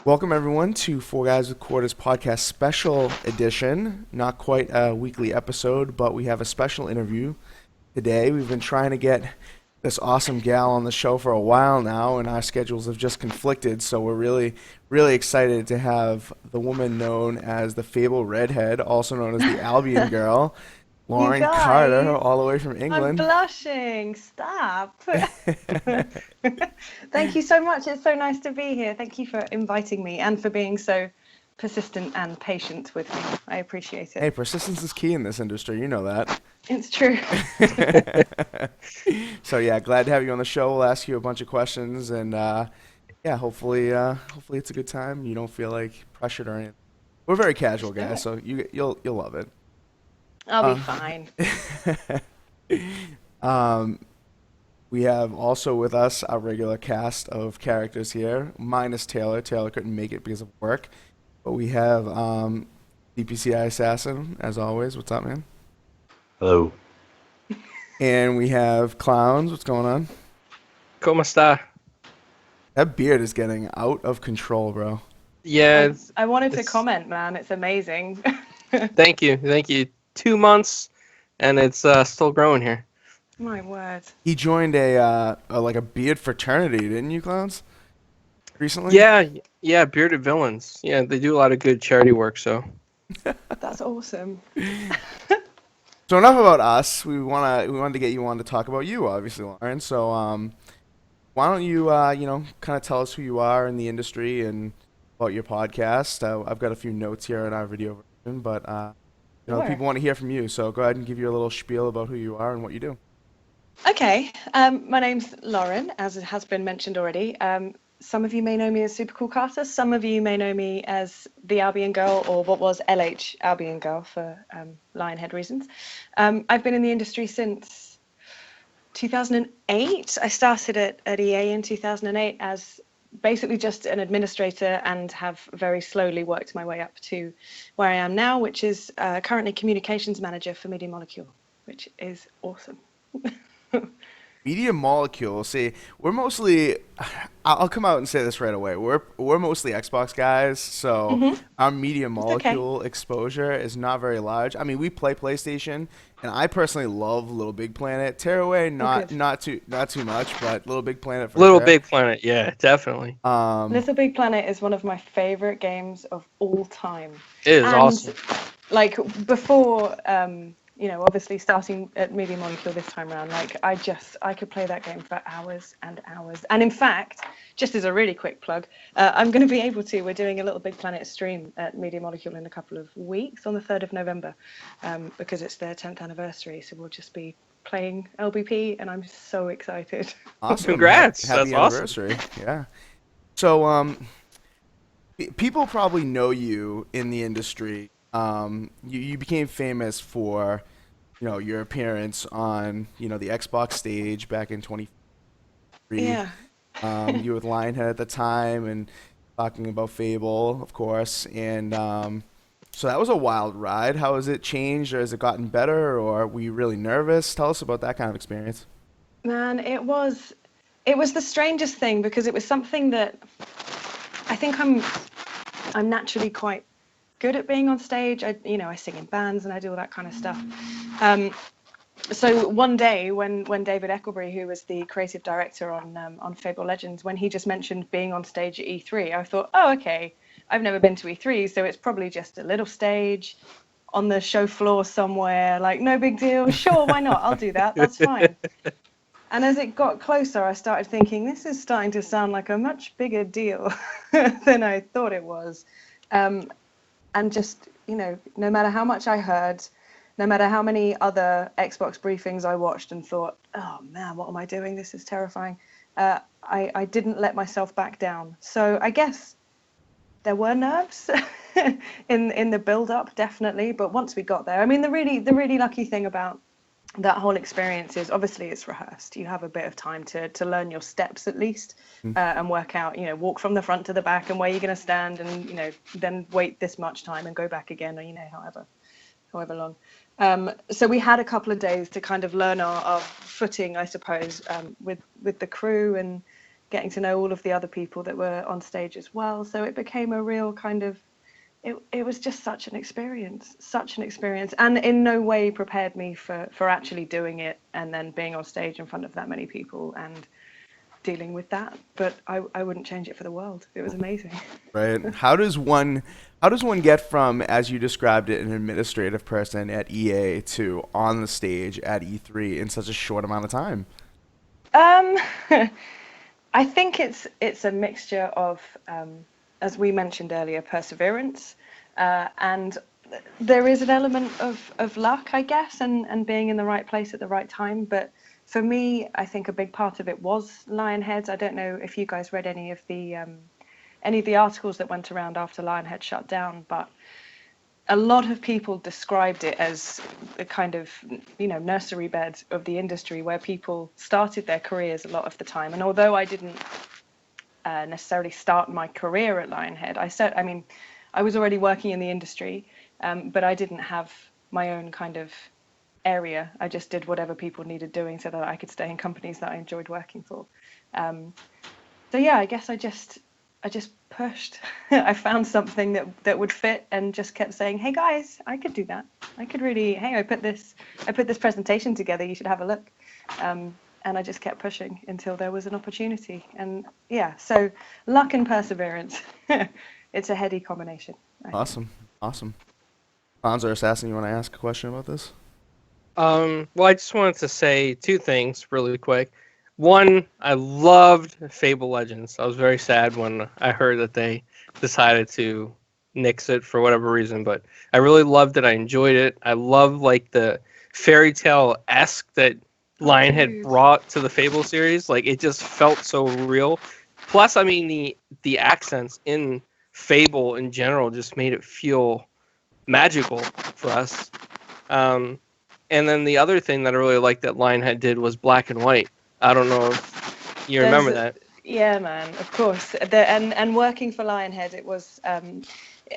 Welcome everyone to Four Guys with Quarters podcast special edition. Not quite a weekly episode, but we have a special interview today. We've been trying to get this awesome gal on the show for a while now, and our schedules have just conflicted. So we're really excited to have the woman known as the Fable Redhead, also known as the Albion Girl, You Lauran Carter, guys, all the way from I'm England. blushing. Stop. Thank you so much. It's so nice to be here. Thank you for inviting me and for being so persistent and patient with me. I appreciate Hey, it. persistence is key in this industry. You know that. It's true. So yeah, glad to have you on the show. We'll ask you a bunch of questions, and yeah, hopefully it's a good time. You don't feel like pressured or anything. We're very casual Let's do guys, it. so you'll love it. I'll be Uh, fine. um, we have also with us our regular cast of characters here, minus Taylor. Taylor couldn't make it because of work, but we have ZPCI Assassin as always. What's up, man? Hello. And we have Clownz. What's going on? ¿Cómo está? That beard is getting out of control, bro. Yeah, I wanted to it's comment, man. It's amazing. thank you, thank you. 2 months, and it's still growing here. My word. He joined a beard fraternity, didn't you, Clowns? Recently? Yeah, Bearded Villains. Yeah, they do a lot of good charity work. So That's awesome. So enough about us. We wanted to get you on to talk about you, obviously, Lauren. So why don't you kind of tell us who you are in the industry and about your podcast? I've got a few notes here in our video version, but Sure. people want to hear from you. So go ahead and give you a little spiel about who you are and what you do. Okay, my name's Lauren, as it has been mentioned already. Some of you may know me as Super Cool Carter. Some of you may know me as the Albion Girl, or what was LH Albion Girl for Lionhead reasons. I've been in the industry since 2008. I started at EA in 2008 as basically just an administrator and have very slowly worked my way up to where I am now, which is currently communications manager for Media Molecule, which is awesome. Media Molecule. See, we're mostly. I'll come out and say this right away. We're mostly Xbox guys, so Hmm. our Media It's okay. Molecule exposure is not very large. I mean, we play PlayStation, and I personally love Little Big Planet. Tearaway, Oh, good. not too much, but Little Big Planet for Little sure. Big Planet. Yeah, definitely. Um, Little Big Planet is one of my favorite games of all time. It is And awesome. like before, obviously starting at Media Molecule this time around, like I could play that game for hours and hours. And in fact, just as a really quick plug, I'm going to be able to. We're doing a Little Big Planet stream at Media Molecule in a couple of weeks on the 3rd of November, because it's their 10th anniversary. So we'll just be playing LBP, and I'm so excited. awesome. Congrats. Happy That's awesome. anniversary. Yeah. So people probably know you in the industry. You became famous for, your appearance on, the Xbox stage back in 2023. Yeah. You were with Lionhead at the time and talking about Fable, of course. And so that was a wild ride. How has it changed, or has it gotten better, or were you really nervous? Tell us about that kind of experience. Man, it was the strangest thing because it was something that I think I'm naturally quite good at being on stage. I sing in bands and I do all that kind of stuff. Um, so one day when David Eckelberry, who was the creative director on Fable Legends, when he just mentioned being on stage at E3, I thought, oh, okay, I've never been to E3, so it's probably just a little stage on the show floor somewhere, like no big deal. Sure, why not? I'll do that. That's fine. And as it got closer, I started thinking, this is starting to sound like a much bigger deal than I thought it was. Um, and just, no matter how much I heard, no matter how many other Xbox briefings I watched and thought, oh man, what am I doing? This is terrifying. I didn't let myself back down. So I guess there were nerves in the build up, definitely. But once we got there, I mean, the really lucky thing about that whole experience is obviously it's rehearsed. You have a bit of time to learn your steps at least, and work out, walk from the front to the back and where you're going to stand, and then wait this much time and go back again, or however long. So we had a couple of days to kind of learn our footing, I suppose, with the crew and getting to know all of the other people that were on stage as well. So it became a real kind of, it was just such an experience, and in no way prepared me for actually doing it and then being on stage in front of that many people and dealing with that. But I wouldn't change it for the world. It was amazing. Right. How does one get from, as you described it, an administrative person at EA to on the stage at E3 in such a short amount of time? Um, I think it's a mixture of, as we mentioned earlier, perseverance, and there is an element of luck, I guess, and being in the right place at the right time. But for me, I think a big part of it was Lionhead. I don't know if you guys read any of the articles that went around after Lionhead shut down, but a lot of people described it as a kind of, nursery bed of the industry where people started their careers a lot of the time. And although I didn't necessarily start my career at Lionhead, I was already working in the industry, but I didn't have my own kind of area. I just did whatever people needed doing so that I could stay in companies that I enjoyed working for. So yeah, I guess I just pushed. I found something that would fit and just kept saying, "Hey guys, I could do that. I could really. Hey, I put this presentation together. You should have a look." And I just kept pushing until there was an opportunity. And yeah, so luck and perseverance. It's a heady combination. I think. Awesome. Clownz or Assassin, you want to ask a question about this? Well, I just wanted to say two things really quick. One, I loved Fable Legends. I was very sad when I heard that they decided to nix it for whatever reason, but I really loved it. I enjoyed it. I love like the fairy tale-esque that Lionhead Dude. brought to the Fable series. Like it just felt so real. Plus, I mean the accents in Fable in general just made it feel magical for us. And then the other thing that I really liked that Lionhead did was black and white. I don't know if you remember that. Yeah, man, of course. And working for Lionhead, it was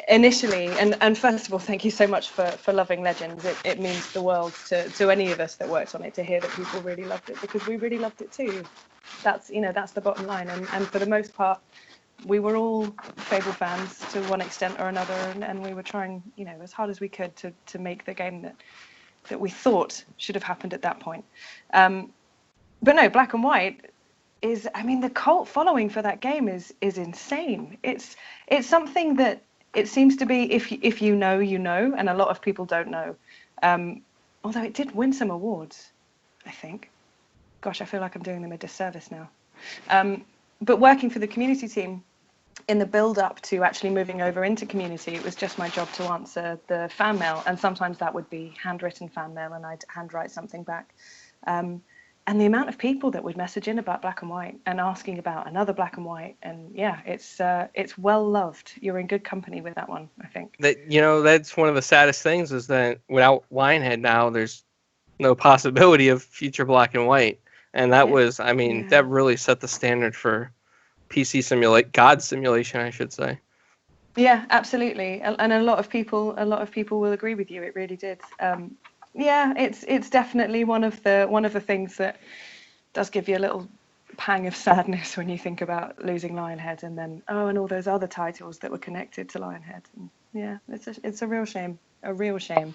initially, and first of all, thank you so much for loving Legends. It means the world to any of us that worked on it to hear that people really loved it, because we really loved it too. That's the bottom line. And for the most part, we were all Fable fans to one extent or another, and we were trying, as hard as we could to make the game that we thought should have happened at that point. But no, black and white is, the cult following for that game is insane. It's something that it seems to be, if you know, and a lot of people don't know. Although it did win some awards, I think. Gosh, I feel like I'm doing them a disservice now. But working for the community team, in the build-up to actually moving over into community, it was just my job to answer the fan mail, and sometimes that would be handwritten fan mail, and I'd handwrite something back. And the amount of people that would message in about black and white and asking about another black and white, and yeah, it's well loved. You're in good company with that one, I think. That's one of the saddest things is that without Lionhead now, there's no possibility of future black and white, and that was, that really set the standard for PC God simulation, I should say. Yeah, absolutely, and a lot of people will agree with you. It really did. Yeah, it's definitely one of the things that does give you a little pang of sadness when you think about losing Lionhead, and then and all those other titles that were connected to Lionhead. And yeah, it's a real shame. A real shame.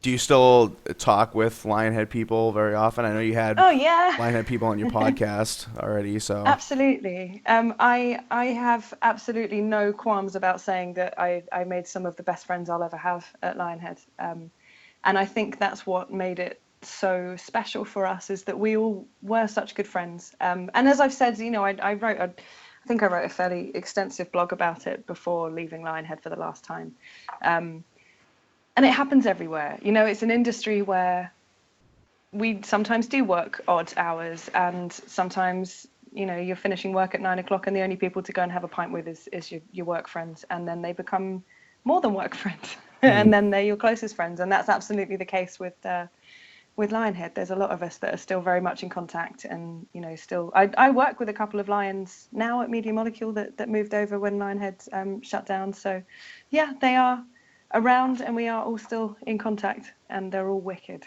Do you still talk with Lionhead people very often? I know you had Lionhead people on your podcast already, so. Absolutely. I have absolutely no qualms about saying that I made some of the best friends I'll ever have at Lionhead. And I think that's what made it so special for us, is that we all were such good friends. And as I've said, I think I wrote a fairly extensive blog about it before leaving Lionhead for the last time. And it happens everywhere. It's an industry where we sometimes do work odd hours, and sometimes, you're finishing work at 9:00 and the only people to go and have a pint with is your work friends, and then they become more than work friends. And then they're your closest friends, and that's absolutely the case with Lionhead. There's a lot of us that are still very much in contact, and still I work with a couple of Lions now at Media Molecule that moved over when Lionhead shut down. So yeah, they are around, and we are all still in contact, and they're all wicked.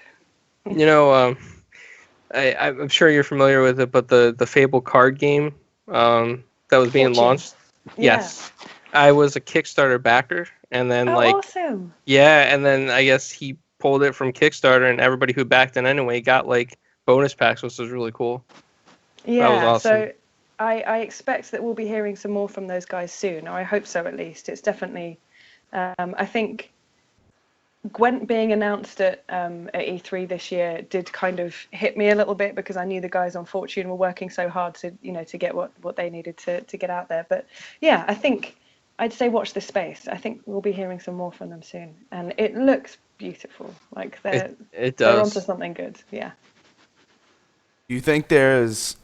I'm sure you're familiar with it, but the Fable card game that was being Fortune. launched. Yeah. Yes, I was a Kickstarter backer, and then Oh, awesome. yeah, and then I guess he pulled it from Kickstarter, and everybody who backed it anyway got like bonus packs, which was really cool. That was Yeah, awesome. so I expect that we'll be hearing some more from those guys soon, or I hope so at least. It's definitely, I think Gwent being announced at E3 this year did kind of hit me a little bit because I knew the guys on Fortune were working so hard to, to get what they needed to get out there. But yeah, I think I'd say watch this space. I think we'll be hearing some more from them soon, and it looks beautiful. Like It they're onto does. something good. Yeah. Do you think there's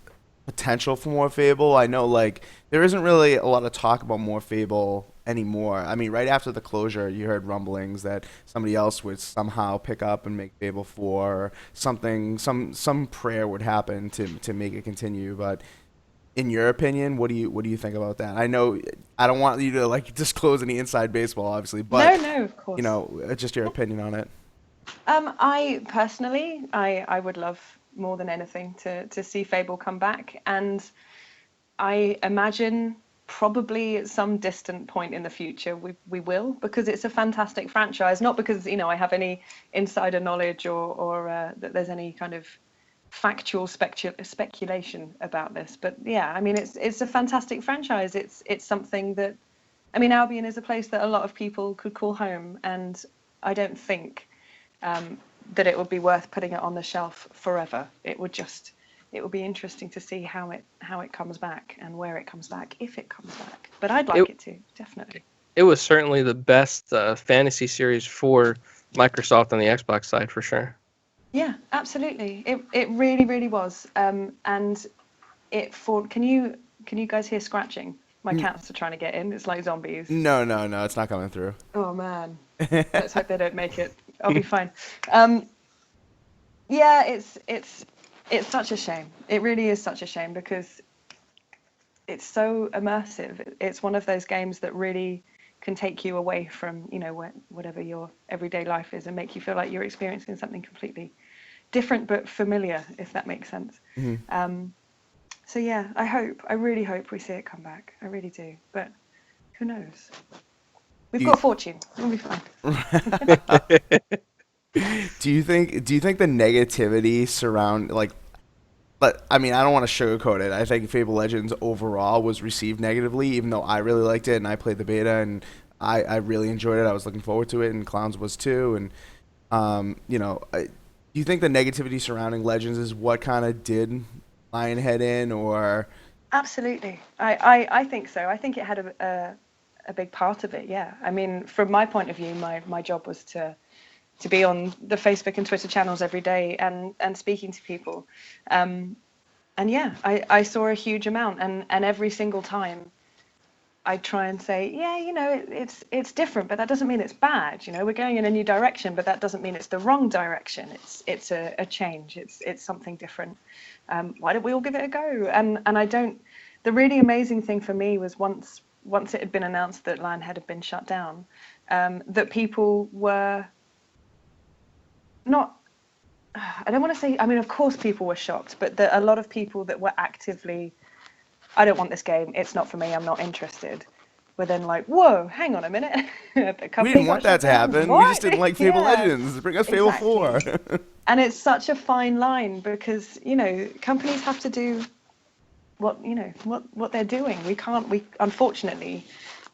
potential for more Fable? I know like there isn't really a lot of talk about more Fable anymore. I mean, right after the closure, you heard rumblings that somebody else would somehow pick up and make Fable 4 or something some prayer would happen to make it continue, but in your opinion, what do you think about that? I know I don't want you to like disclose any inside baseball obviously, but No, of course. just your opinion on it. I personally, I would love more than anything to see Fable come back, and I imagine probably at some distant point in the future we will, because it's a fantastic franchise. Not because I have any insider knowledge or that there's any kind of factual speculation about this, but yeah, I mean it's a fantastic franchise. It's something that, I mean, Albion is a place that a lot of people could call home, and I don't think that it would be worth putting it on the shelf forever. It would be interesting to see how it comes back and where it comes back, if it comes back. But I'd like it to, definitely. It was certainly the best fantasy series for Microsoft on the Xbox side for sure. Yeah, absolutely. It really, really was. And can you guys hear scratching? My cats are trying to get in. It's like zombies. No, it's not coming through. Oh man. Let's hope they don't make it. I'll be fine. Yeah, it's such a shame. It really is such a shame because it's so immersive. It's one of those games that really can take you away from, whatever your everyday life is and make you feel like you're experiencing something completely different but familiar, if that makes sense. So yeah, I really hope we see it come back. I really do. But who knows? We've got Fortune. We'll be fine. Do you think the negativity surround but I mean I don't want to sugarcoat it. I think Fable Legends overall was received negatively, even though I really liked it and I played the beta and I really enjoyed it. I was looking forward to it, and Clownz was too. And do you think the negativity surrounding Legends is what kind of did Lionhead in, or? Absolutely. I think so. I think it had a big part of it, yeah. I mean, from my point of view, my job was to be on the Facebook and Twitter channels every day and speaking to people. And yeah, I saw a huge amount, and every single time I try and say, yeah, it's different, but that doesn't mean it's bad. We're going in a new direction, but that doesn't mean it's the wrong direction. It's a change. It's something different. Why don't we all give it a go? And I don't. The really amazing thing for me was once it had been announced that Lionhead had been shut down, that people were not. I don't want to say. I mean, of course, people were shocked, but a lot of people that were actively, I don't want this game. It's not for me. I'm not interested. Were then like, whoa, hang on a minute. We didn't want that to happen. What? We just didn't like Fable Yeah. Legends. Bring us Fable 4. And it's such a fine line because, companies have to do what they're doing. We unfortunately,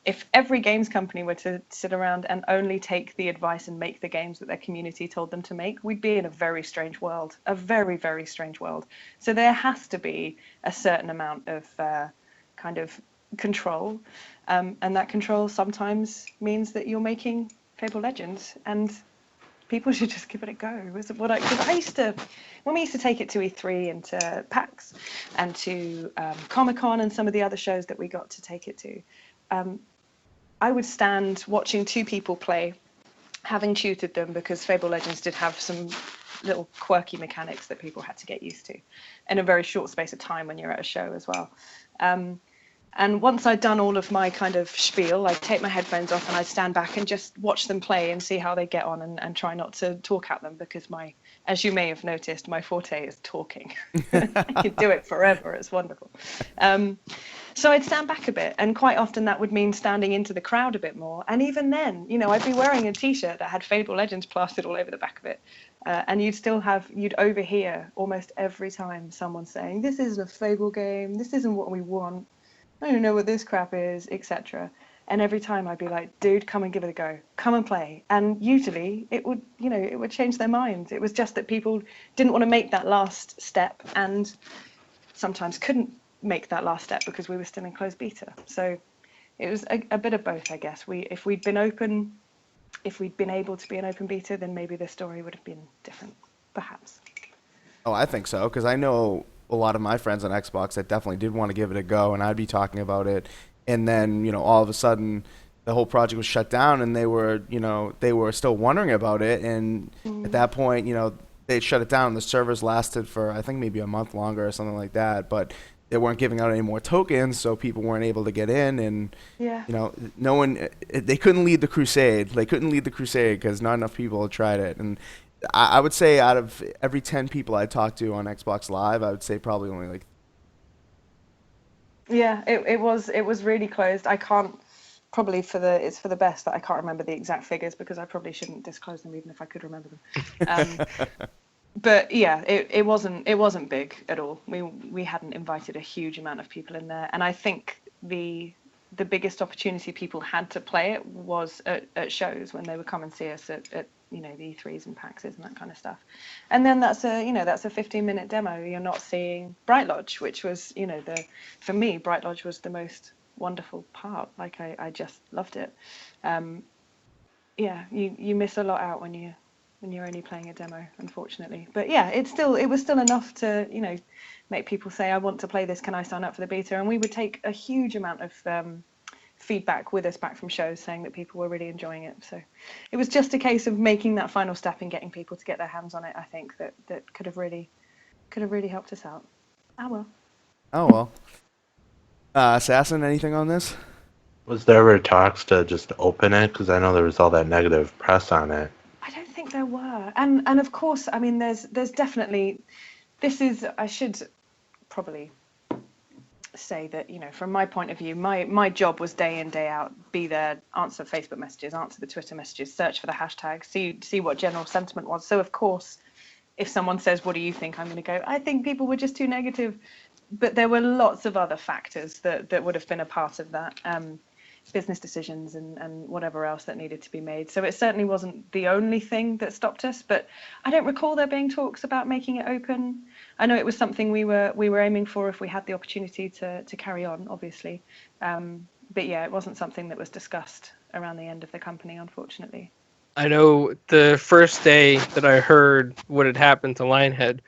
if every games company were to sit around and only take the advice and make the games that their community told them to make, we'd be in a very strange world, a very, very strange world. So there has to be a certain amount of kind of control, and that control sometimes means that you're making Fable Legends, and people should just give it a go. Because I used to, when we used to take it to E3 and to PAX and to Comic-Con and some of the other shows that we got to take it to, I would stand watching two people play, having tutored them because Fable Legends did have some little quirky mechanics that people had to get used to in a very short space of time when you're at a show as well. And once I'd done all of my kind of spiel, I'd take my headphones off and I'd stand back and just watch them play and see how they get on and try not to talk at them because my as you may have noticed, my forte is talking. I could do it forever. It's wonderful. So I'd stand back a bit, and quite often that would mean standing into the crowd a bit more. And even then, I'd be wearing a T-shirt that had Fable Legends plastered all over the back of it, and you'd overhear almost every time someone saying, "This isn't a Fable game. This isn't what we want. I don't know what this crap is," etc. And every time I'd be like, "Dude, come and give it a go. Come and play." And usually it would change their minds. It was just that people didn't want to make that last step, and sometimes couldn't make that last step because we were still in closed beta. So it was a bit of both, I guess. If we'd been able to be an open beta, then maybe the story would have been different, perhaps. Oh, I think so, because I know a lot of my friends on Xbox that definitely did want to give it a go, and I'd be talking about it, and then all of a sudden the whole project was shut down, and they were still wondering about it, and at that point they shut it down. The servers lasted for I think maybe a month longer or something like that, but they weren't giving out any more tokens, so people weren't able to get in, and no one, they couldn't lead the crusade. They couldn't lead the crusade because not enough people had tried it. And I would say out of every 10 people I talked to on Xbox Live, I would say probably only like. Yeah, it was really closed. I can't, probably it's for the best that I can't remember the exact figures, because I probably shouldn't disclose them even if I could remember them. But yeah, it wasn't big at all. We hadn't invited a huge amount of people in there, and I think the biggest opportunity people had to play it was at shows, when they would come and see us at the E3s and PAXs and that kind of stuff. And then that's a 15-minute demo. You're not seeing Bright Lodge, which was for me, Bright Lodge was the most wonderful part. Like I just loved it. Yeah, you miss a lot out when you're only playing a demo, unfortunately. But yeah, it was still enough to make people say, "I want to play this. Can I sign up for the beta?" And we would take a huge amount of feedback with us back from shows saying that people were really enjoying it. So it was just a case of making that final step and getting people to get their hands on it. I think that could have really helped us out. Oh well. Assassin, anything on this? Was there ever talks to just open it? Because I know there was all that negative press on it. I don't think there were, and of course, I mean, there's definitely, I should probably say that from my point of view, my job was day in, day out, be there, answer Facebook messages, answer the Twitter messages, search for the hashtag, see what general sentiment was. So of course, if someone says, "What do you think?" I'm going to go, "I think people were just too negative." But there were lots of other factors that would have been a part of that. Business decisions and whatever else that needed to be made. So it certainly wasn't the only thing that stopped us, but I don't recall there being talks about making it open. I know it was something we were aiming for if we had the opportunity to carry on, obviously. But yeah, it wasn't something that was discussed around the end of the company, unfortunately. I know the first day that I heard what had happened to Lionhead,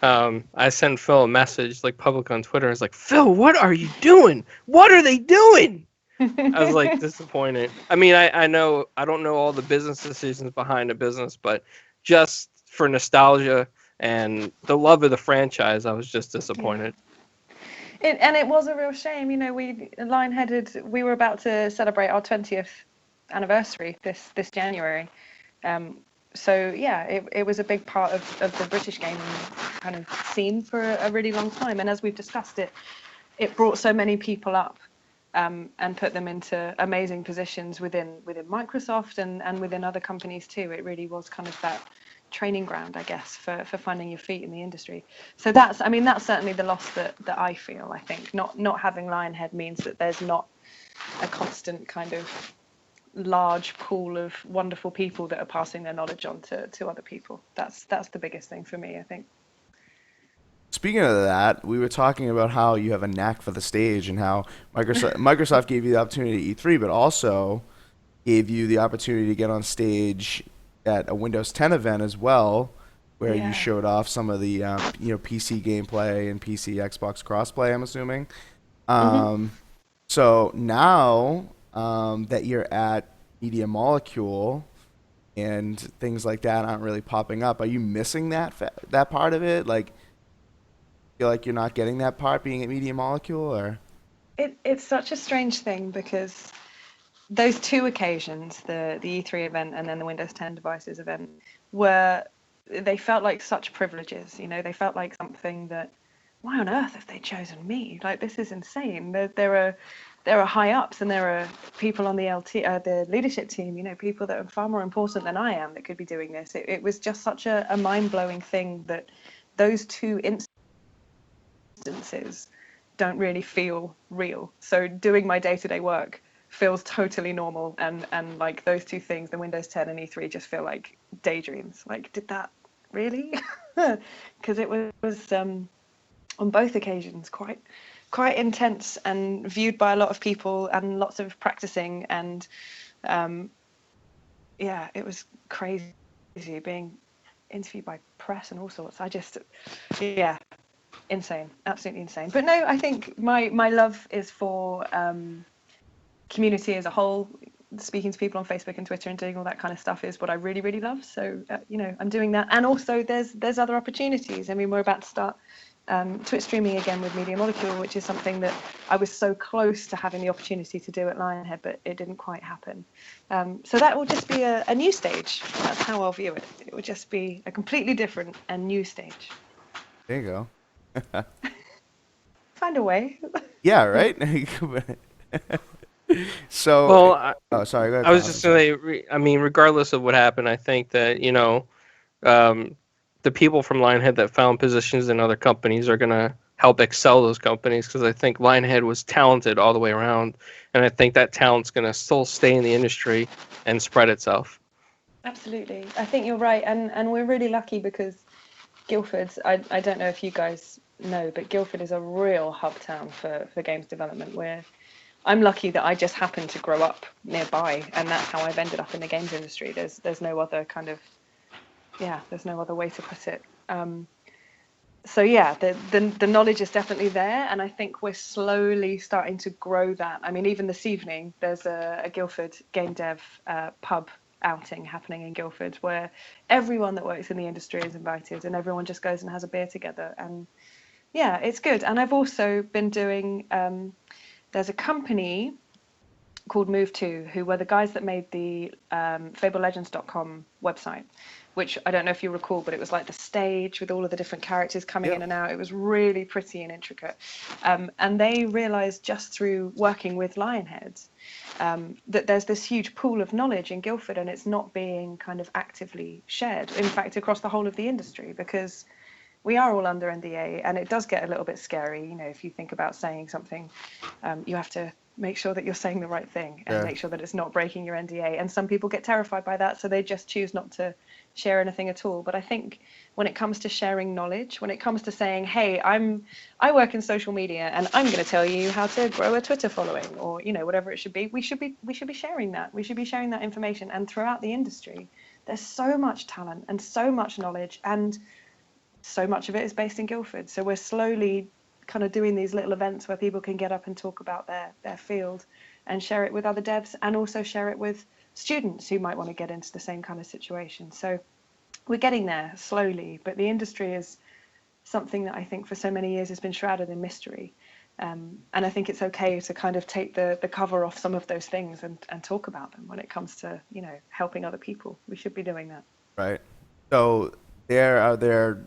I sent Phil a message, like public on Twitter. I was like, "Phil, what are you doing? What are they doing?" I was like disappointed. I mean, I know I don't know all the business decisions behind a business, but just for nostalgia and the love of the franchise, I was just disappointed. And it was a real shame. Lionheaded, we were about to celebrate our 20th anniversary this January. So yeah, it was a big part of the British gaming kind of scene for a really long time. And as we've discussed, it brought so many people up. And put them into amazing positions within Microsoft and within other companies too. It really was kind of that training ground, I guess, for finding your feet in the industry. So that's certainly the loss that I feel. I think not having Lionhead means that there's not a constant kind of large pool of wonderful people that are passing their knowledge on to other people. That's the biggest thing for me, I think. Speaking of that, we were talking about how you have a knack for the stage and how Microsoft gave you the opportunity at E3, but also gave you the opportunity to get on stage at a Windows 10 event as well, where you showed off some of the PC gameplay and PC Xbox crossplay, I'm assuming. So now that you're at Media Molecule and things like that aren't really popping up, are you missing that part of it? Like, feel like you're not getting that part being at Media Molecule, or? It's such a strange thing, because those two occasions, the E3 event and then the Windows 10 devices event, were they felt like such privileges. They felt like something that, why on earth have they chosen me? Like, this is insane. There are high ups, and there are people on the the leadership team, people that are far more important than I am that could be doing this. It was just such a mind-blowing thing that those two instances don't really feel real. So doing my day-to-day work feels totally normal, and like those two things, the Windows 10 and E3, just feel like daydreams. Like, did that really? Because it was on both occasions quite intense and viewed by a lot of people and lots of practicing, and it was crazy being interviewed by press and all sorts. Insane, absolutely insane. But no, I think my love is for community as a whole. Speaking to people on Facebook and Twitter and doing all that kind of stuff is what I really, really love. So I'm doing that, and also there's other opportunities. I mean, we're about to start Twitch streaming again with Media Molecule, which is something that I was so close to having the opportunity to do at Lionhead, but it didn't quite happen. So that will just be a new stage. That's how I'll view it. It will just be a completely different and new stage. There you go. Find a way. Yeah, right? So, Well, oh, sorry, go ahead. I was Tom. just going to say, regardless of what happened, I think that, the people from Lionhead that found positions in other companies are going to help excel those companies, because I think Lionhead was talented all the way around. And I think that talent's going to still stay in the industry and spread itself. Absolutely. I think you're right. And we're really lucky because Guildford, I don't know if you guys know, but Guildford is a real hub town for games development, where I'm lucky that I just happened to grow up nearby, and that's how I've ended up in the games industry. There's no other kind of, there's no other way to put it. So yeah, the knowledge is definitely there, and I think we're slowly starting to grow that. I mean, even this evening, there's a Guildford game dev pub outing happening in Guildford, where everyone that works in the industry is invited, and everyone just goes and has a beer together, and yeah, it's good. And I've also been doing, there's a company called Move2, who were the guys that made the FableLegends.com website, which I don't know if you recall, but it was like the stage with all of the different characters coming in and out. It was really pretty and intricate. And they realized just through working with Lionhead that there's this huge pool of knowledge in Guildford, and it's not being kind of actively shared, in fact, across the whole of the industry, because we are all under NDA, and it does get a little bit scary. If you think about saying something, you have to make sure that you're saying the right thing and make sure that it's not breaking your NDA. And some people get terrified by that, so they just choose not to share anything at all. But I think when it comes to sharing knowledge, when it comes to saying, hey, I work in social media, and I'm going to tell you how to grow a Twitter following, or whatever it should be, we should be sharing that. We should be sharing that information. And throughout the industry, there's so much talent and so much knowledge, and so much of it is based in Guildford. So we're slowly kind of doing these little events where people can get up and talk about their field and share it with other devs, and also share it with students who might want to get into the same kind of situation. So we're getting there slowly, but the industry is something that I think for so many years has been shrouded in mystery. And I think it's okay to kind of take the cover off some of those things and talk about them when it comes to, helping other people. We should be doing that. Right. So are there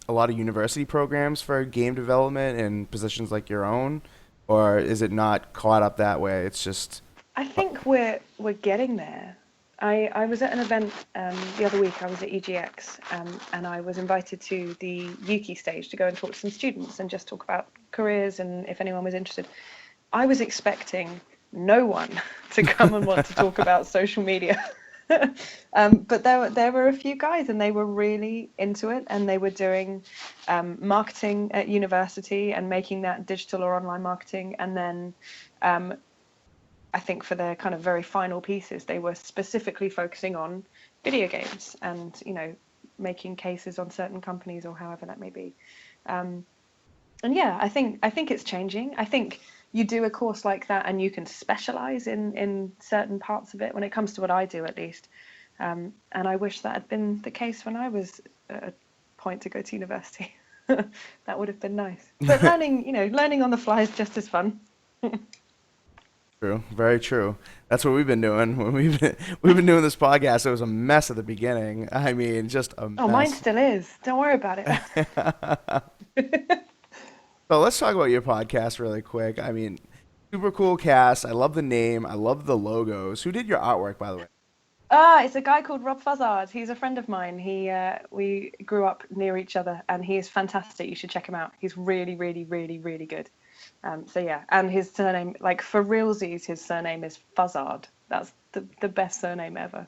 a lot of university programs for game development and positions like your own, or is it not caught up that way? It's just, I think we're getting there. I was at an event the other week. I was at EGX, and I was invited to the Yuki stage to go and talk to some students and just talk about careers and if anyone was interested. I was expecting no one to come and want to talk about social media. But there were a few guys, and they were really into it, and they were doing marketing at university and making that digital or online marketing. And then I think for their kind of very final pieces, they were specifically focusing on video games and making cases on certain companies or however that may be. And yeah, I think it's changing. I think you do a course like that and you can specialize in certain parts of it, when it comes to what I do, at least. And I wish that had been the case when I was at a point to go to university. That would have been nice. But learning on the fly is just as fun. True, very true. That's what we've been doing. When we've been doing this podcast, it was a mess at the beginning. I mean, just a Oh, mine mess. still is. Don't worry about it. So let's talk about your podcast really quick. I mean, super cool cast. I love the name. I love the logos. Who did your artwork, by the way? It's a guy called Rob Fuzzard. He's a friend of mine. We grew up near each other, and he is fantastic. You should check him out. He's really, really, really, really good. So yeah, and his surname, like for realsies, his surname is Fuzzard. That's the best surname ever.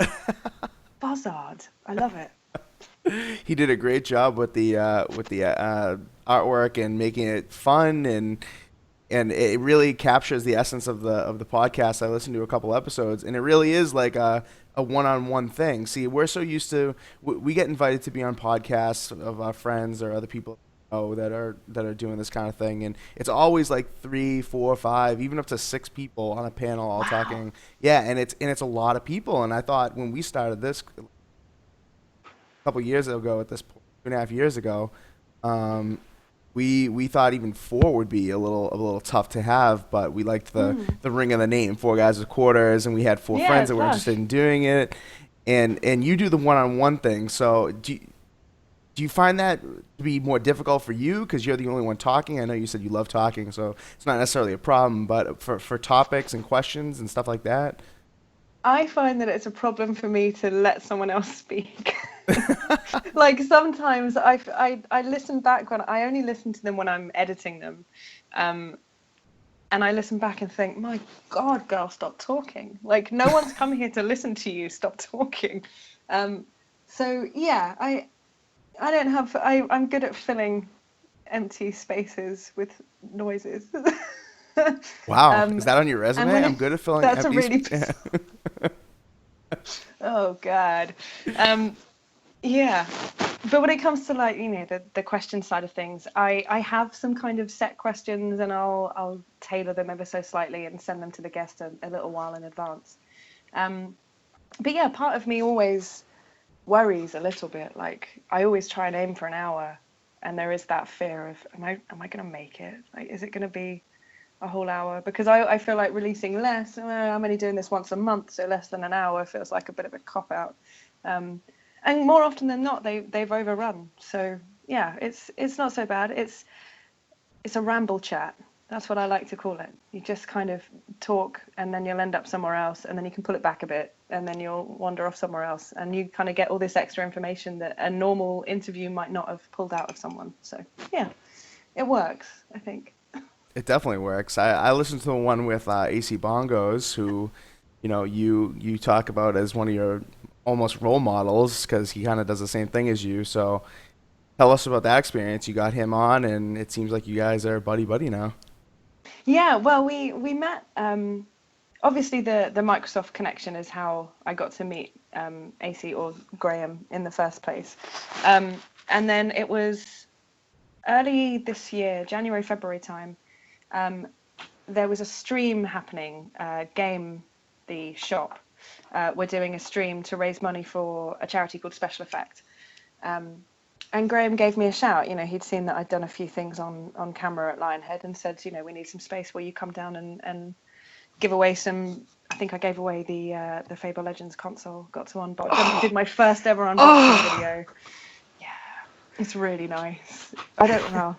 Fuzzard. I love it. He did a great job with the artwork and making it fun, and it really captures the essence of the podcast. I listened to a couple episodes, and it really is like a one-on-one thing. See, we're so used to we get invited to be on podcasts of our friends or other people that are doing this kind of thing, and it's always like 3, 4, 5, even up to 6 people on a panel all talking. Yeah, and it's a lot of people. And I thought when we started this a couple years ago, at this point, 2.5 years ago, we thought even 4 would be a little tough to have, but we liked the ring of the name, 4 guys with quarters, and we had 4 Yeah, friends that were plush. interested in doing it, and you do the one-on-one thing. So do you find that to be more difficult for you because you're the only one talking? I know you said you love talking, so it's not necessarily a problem, but for topics and questions and stuff like that. I find that it's a problem for me to let someone else speak. Like sometimes I listen back when I only listen to them when I'm editing them, and I listen back and think, my God, girl, stop talking. Like no one's come here to listen to you. Stop talking. So yeah, I don't have. I'm good at filling empty spaces with noises. Wow, is that on your resume? when I'm good at filling that's a empty really yeah. Oh God. Yeah. But when it comes to like, the question side of things, I have some kind of set questions, and I'll tailor them ever so slightly and send them to the guest a little while in advance. But yeah, part of me always worries a little bit. Like I always try and aim for an hour, and there is that fear of am I going to make it? Like, is it going to be a whole hour? Because I feel like releasing less. I'm only doing this once a month, so less than an hour feels like a bit of a cop out. And more often than not, they've overrun. So yeah, it's not so bad. It's a ramble chat. That's what I like to call it. You just kind of talk, and then you'll end up somewhere else, and then you can pull it back a bit, and then you'll wander off somewhere else, and you kind of get all this extra information that a normal interview might not have pulled out of someone. So yeah, it works, I think. It definitely works. I listened to the one with AC Bongos, who, you talk about as one of your almost role models because he kind of does the same thing as you. So tell us about that experience. You got him on, and it seems like you guys are buddy now. Yeah, well, we met. Obviously, the Microsoft connection is how I got to meet AC or Graham in the first place. And then it was early this year, January, February time. There was a stream happening. Game, the shop, were doing a stream to raise money for a charity called Special Effect. And Graham gave me a shout. He'd seen that I'd done a few things on camera at Lionhead and said, we need some space where you come down and give away some. I think I gave away the Fable Legends console, got to unbox. Did my first ever unboxing video. Yeah, it's really nice. I don't know.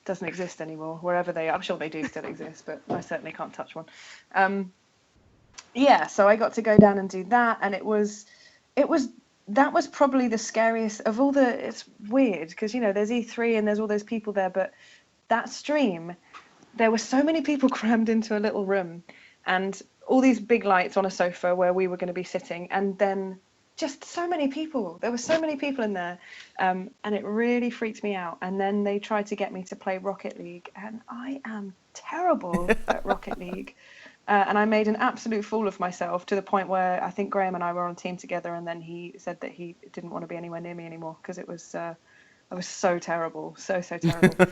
Doesn't exist anymore wherever they are. I'm sure they do still exist, but I certainly can't touch one. Yeah, so I got to go down and do that, and that was probably the scariest of all the. It's weird because there's E3 and there's all those people there, but that stream, there were so many people crammed into a little room, and all these big lights on a sofa where we were going to be sitting, and then just so many people. There were so many people in there, and it really freaked me out. And then they tried to get me to play Rocket League, and I am terrible at Rocket League. And I made an absolute fool of myself to the point where I think Graham and I were on a team together, and then he said that he didn't want to be anywhere near me anymore because it was I was so terrible, so terrible.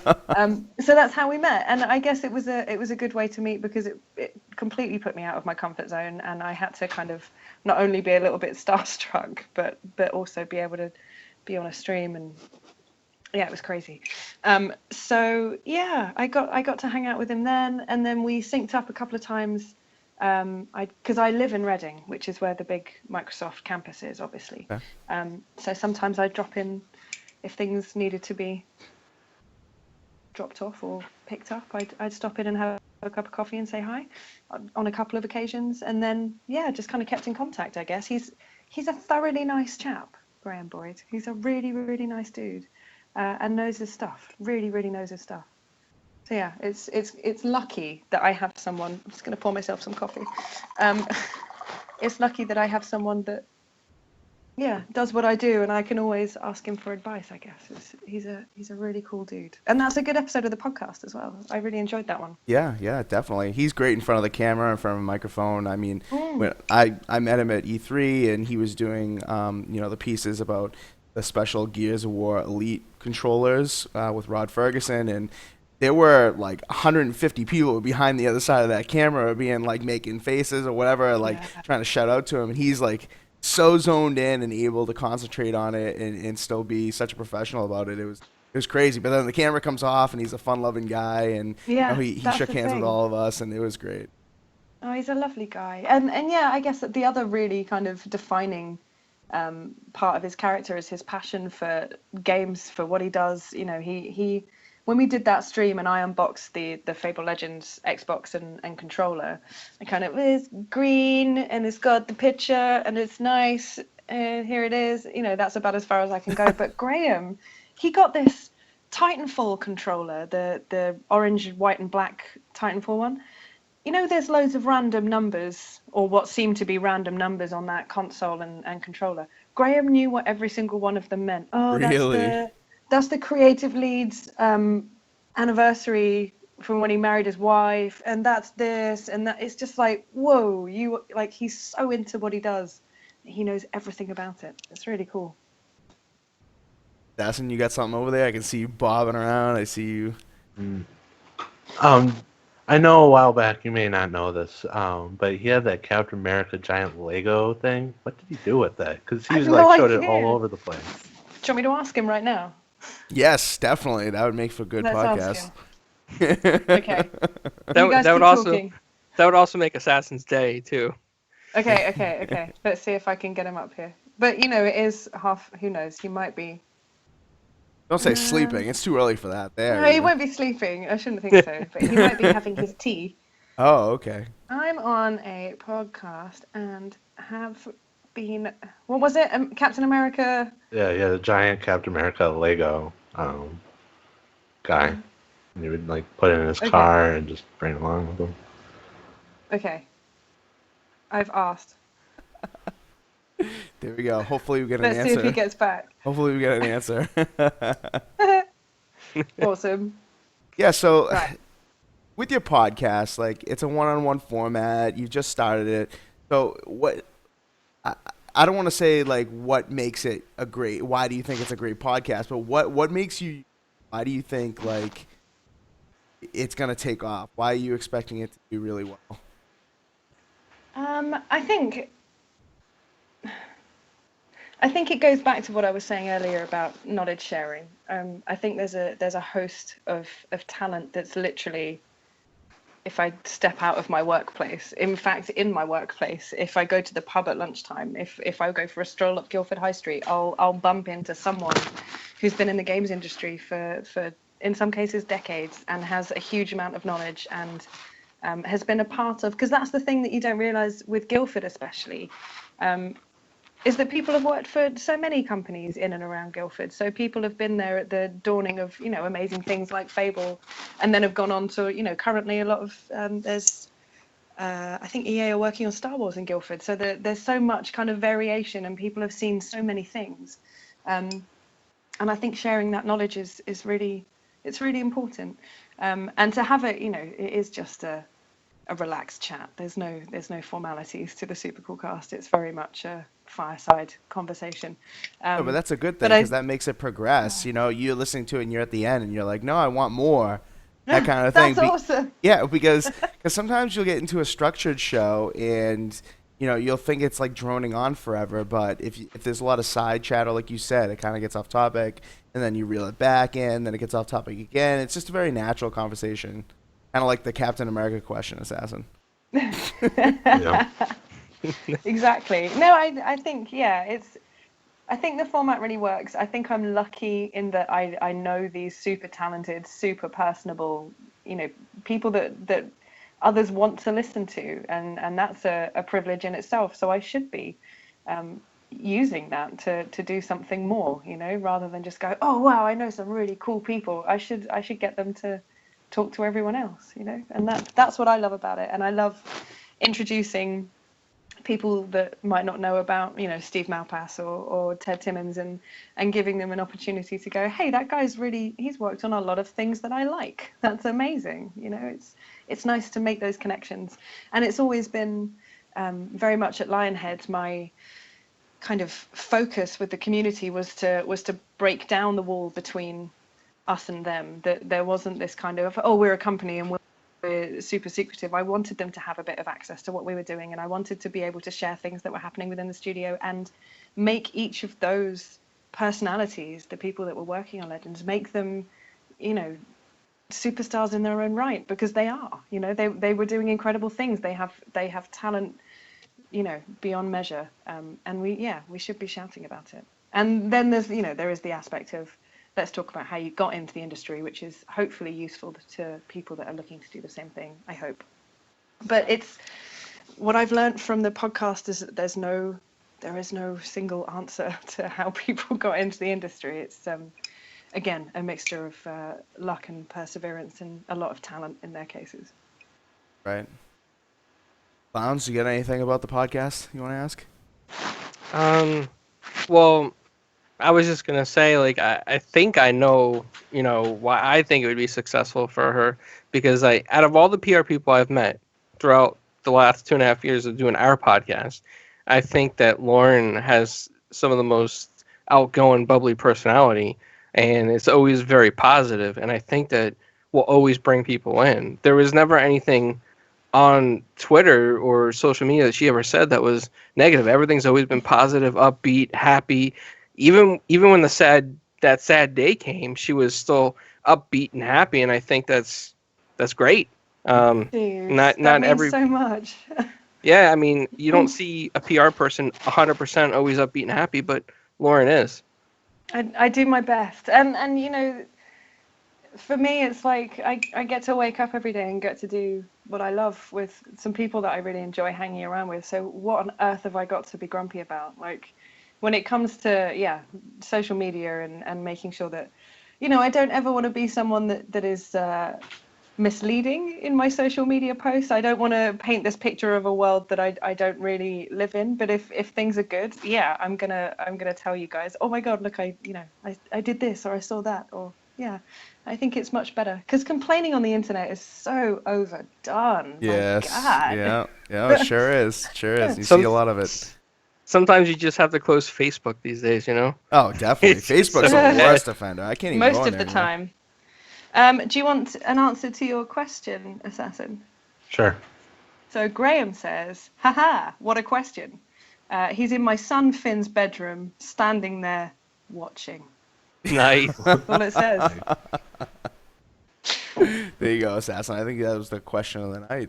So that's how we met, and I guess it was a good way to meet because it completely put me out of my comfort zone, and I had to kind of not only be a little bit starstruck, but also be able to be on a stream, and yeah, it was crazy. So yeah, I got to hang out with him then, and then we synced up a couple of times Because I live in Reading, which is where the big Microsoft campus is, obviously. Okay. So sometimes I'd drop in if things needed to be dropped off or picked up. I'd stop in and have a cup of coffee and say hi on a couple of occasions, and then just kind of kept in contact. I guess he's a thoroughly nice chap, Graham Boyd. He's a really, really nice dude, and knows his stuff. Really, really knows his stuff. So yeah, it's lucky that I have someone. I'm just going to pour myself some coffee. It's lucky that I have someone that does what I do, and I can always ask him for advice. I guess he's a really cool dude, and that's a good episode of the podcast as well. I really enjoyed that one. Yeah, definitely. He's great in front of the camera, in front of a microphone. I mean, when I met him at E3, and he was doing the pieces about the special Gears of War Elite controllers with Rod Ferguson, and there were like 150 people behind the other side of that camera being like making faces or whatever, like trying to shout out to him. And he's like so zoned in and able to concentrate on it and still be such a professional about it. It was crazy. But then the camera comes off and he's a fun-loving guy, and he shook hands with all of us, and it was great. Oh, he's a lovely guy. And I guess that the other really kind of defining part of his character is his passion for games, for what he does. He when we did that stream and I unboxed the Fable Legends Xbox and controller, I kind of, it's green and it's got the picture and it's nice and here it is. That's about as far as I can go. But Graham, he got this Titanfall controller, the orange, white and black Titanfall one. There's loads of random numbers, or what seem to be random numbers on that console and controller. Graham knew what every single one of them meant. Oh, really? That's the creative lead's anniversary from when he married his wife, and that's this, and that. It's just like, whoa, he's so into what he does. He knows everything about it. It's really cool. Assassin, you got something over there? I can see you bobbing around. I see you. I know a while back, you may not know this, but he had that Captain America giant Lego thing. What did he do with that? Because he showed it all over the place. Do you want me to ask him right now? Yes, definitely. That would make for a good podcast. Okay. That would also make Assassin's Day too. Okay. Let's see if I can get him up here. But it is half. Who knows? He might be. Don't say sleeping. It's too early for that. There. No, he won't be sleeping. I shouldn't think so. But he might be having his tea. Oh, okay. I'm on a podcast and have been. What was it? Captain America. Yeah, the giant Captain America Lego guy. And he would put it in his car and just bring it along with him. Okay. I've asked. There we go. Hopefully we get an answer. Let's see if he gets back. Hopefully we get an answer. Awesome. Yeah, so with your podcast, it's a one-on-one format. You just started it. So what I don't want to say what makes it why do you think it's a great podcast, but what makes you, why do you think it's going to take off? Why are you expecting it to do really well? I think it goes back to what I was saying earlier about knowledge sharing. I think there's a host of talent that's literally, if I step out of my workplace, in fact, in my workplace, if I go to the pub at lunchtime, if I go for a stroll up Guildford High Street, I'll bump into someone who's been in the games industry for in some cases decades and has a huge amount of knowledge and has been a part of, because that's the thing that you don't realize with Guildford especially, is that people have worked for so many companies in and around Guildford. So people have been there at the dawning of, amazing things like Fable, and then have gone on to, currently a lot of, I think EA are working on Star Wars in Guildford. So there's so much kind of variation and people have seen so many things. And I think sharing that knowledge is really important. And to have it, it is just a relaxed chat. There's no formalities to the Super Cool Cast. It's very much a fireside conversation. But that's a good thing because that makes it progress. You're listening to it and you're at the end and you're like, no, I want more. That kind of thing. That's awesome. Yeah, because sometimes you'll get into a structured show and you'll think it's droning on forever. But if there's a lot of side chatter, like you said, it kind of gets off topic and then you reel it back in, then it gets off topic again. It's just a very natural conversation. Kind of like the Captain America question, Assassin. Yeah. Exactly. No, I think, yeah, I think the format really works. I think I'm lucky in that I know these super talented, super personable, people that others want to listen to, and that's a privilege in itself. So I should be using that to do something more, rather than just go, oh wow, I know some really cool people. I should get them to talk to everyone else, and that's what I love about it. And I love introducing people that might not know about, Steve Malpass or Ted Timmons, and giving them an opportunity to go, hey, that guy's he's worked on a lot of things that I like. That's amazing. It's nice to make those connections. And it's always been very much at Lionhead, my kind of focus with the community was to break down the wall between us and them, that there wasn't this kind of, oh, we're a company and we're super secretive. I wanted them to have a bit of access to what we were doing, and I wanted to be able to share things that were happening within the studio and make each of those personalities, the people that were working on Legends, make them, superstars in their own right, because they are. They were doing incredible things. They have talent, beyond measure, and we should be shouting about it. And then there is the aspect of, let's talk about how you got into the industry, which is hopefully useful to people that are looking to do the same thing, I hope. But it's what I've learned from the podcast is that there is no single answer to how people got into the industry. It's again a mixture of luck and perseverance and a lot of talent in their cases. Right. Clownz, you got anything about the podcast you want to ask? Well, I was just gonna say, like, I think I know, why I think it would be successful for her, because out of all the PR people I've met throughout the last 2.5 years of doing our podcast, I think that Lauran has some of the most outgoing, bubbly personality, and it's always very positive, and I think that will always bring people in. There was never anything on Twitter or social media that she ever said that was negative. Everything's always been positive, upbeat, happy. Even when that sad day came, she was still upbeat and happy, and I think that's great. Jeez, not that means every so much. Yeah, I mean, you don't see a PR person 100% always upbeat and happy, but Lauran is. I do my best, and for me, it's like I get to wake up every day and get to do what I love with some people that I really enjoy hanging around with. So what on earth have I got to be grumpy about? Like, when it comes to social media and making sure that, I don't ever want to be someone that is misleading in my social media posts. I don't want to paint this picture of a world that I don't really live in. But if things are good, I'm gonna tell you guys, oh my God, look, I did this, or I saw that, or I think it's much better, because complaining on the internet is so overdone. Yes. My God. Yeah. It sure is. You see a lot of it. Sometimes you just have to close Facebook these days, Oh, definitely. Facebook's the worst offender. I can't even go Most on of the there time. Do you want an answer to your question, Assassin? Sure. So Graham says, haha, what a question. He's in my son Finn's bedroom, standing there watching. Nice. That's all it says. There you go, Assassin. I think that was the question of the night.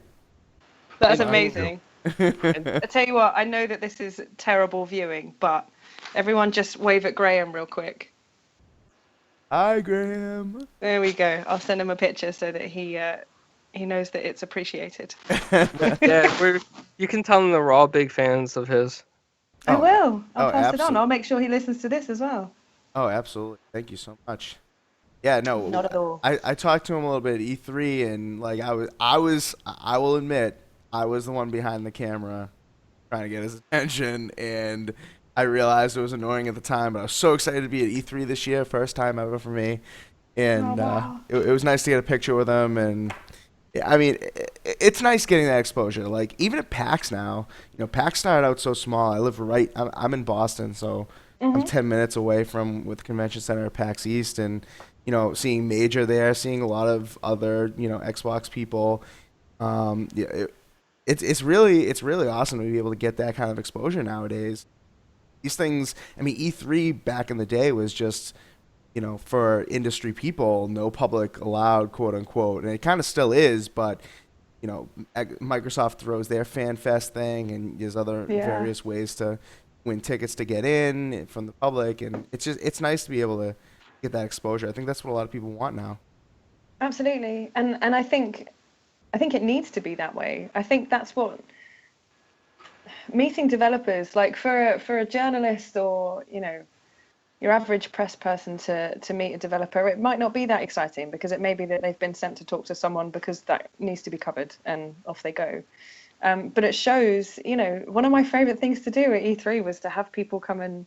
That's amazing. I tell you what, I know that this is terrible viewing, but everyone just wave at Graham real quick. Hi, Graham. There we go. I'll send him a picture so that he knows that it's appreciated. Yeah, you can tell him that we're all big fans of his. I will. I'll pass it on. absolutely. I'll make sure he listens to this as well. Oh, absolutely. Thank you so much. Yeah, no. Not at all. I talked to him a little bit at E3, and like I will admit, I was the one behind the camera trying to get his attention, and I realized it was annoying at the time, but I was so excited to be at E3 this year, first time ever for me. And wow. it was nice to get a picture with him, and I mean, it's nice getting that exposure. Like, even at PAX now, PAX started out so small. I live I'm in Boston, so I'm 10 minutes away with the convention center at PAX East, and seeing Major there, seeing a lot of other Xbox people. It's really awesome to be able to get that kind of exposure nowadays. These things, I mean, E3 back in the day was just, for industry people, no public allowed, quote unquote, and it kind of still is, but Microsoft throws their Fan Fest thing, and there's other various ways to win tickets to get in from the public, and it's nice to be able to get that exposure. I think that's what a lot of people want now. Absolutely, and I think it needs to be that way. I think that's what meeting developers, like for a journalist or your average press person to meet a developer, it might not be that exciting because it may be that they've been sent to talk to someone because that needs to be covered and off they go. But it shows, one of my favorite things to do at E3 was to have people come and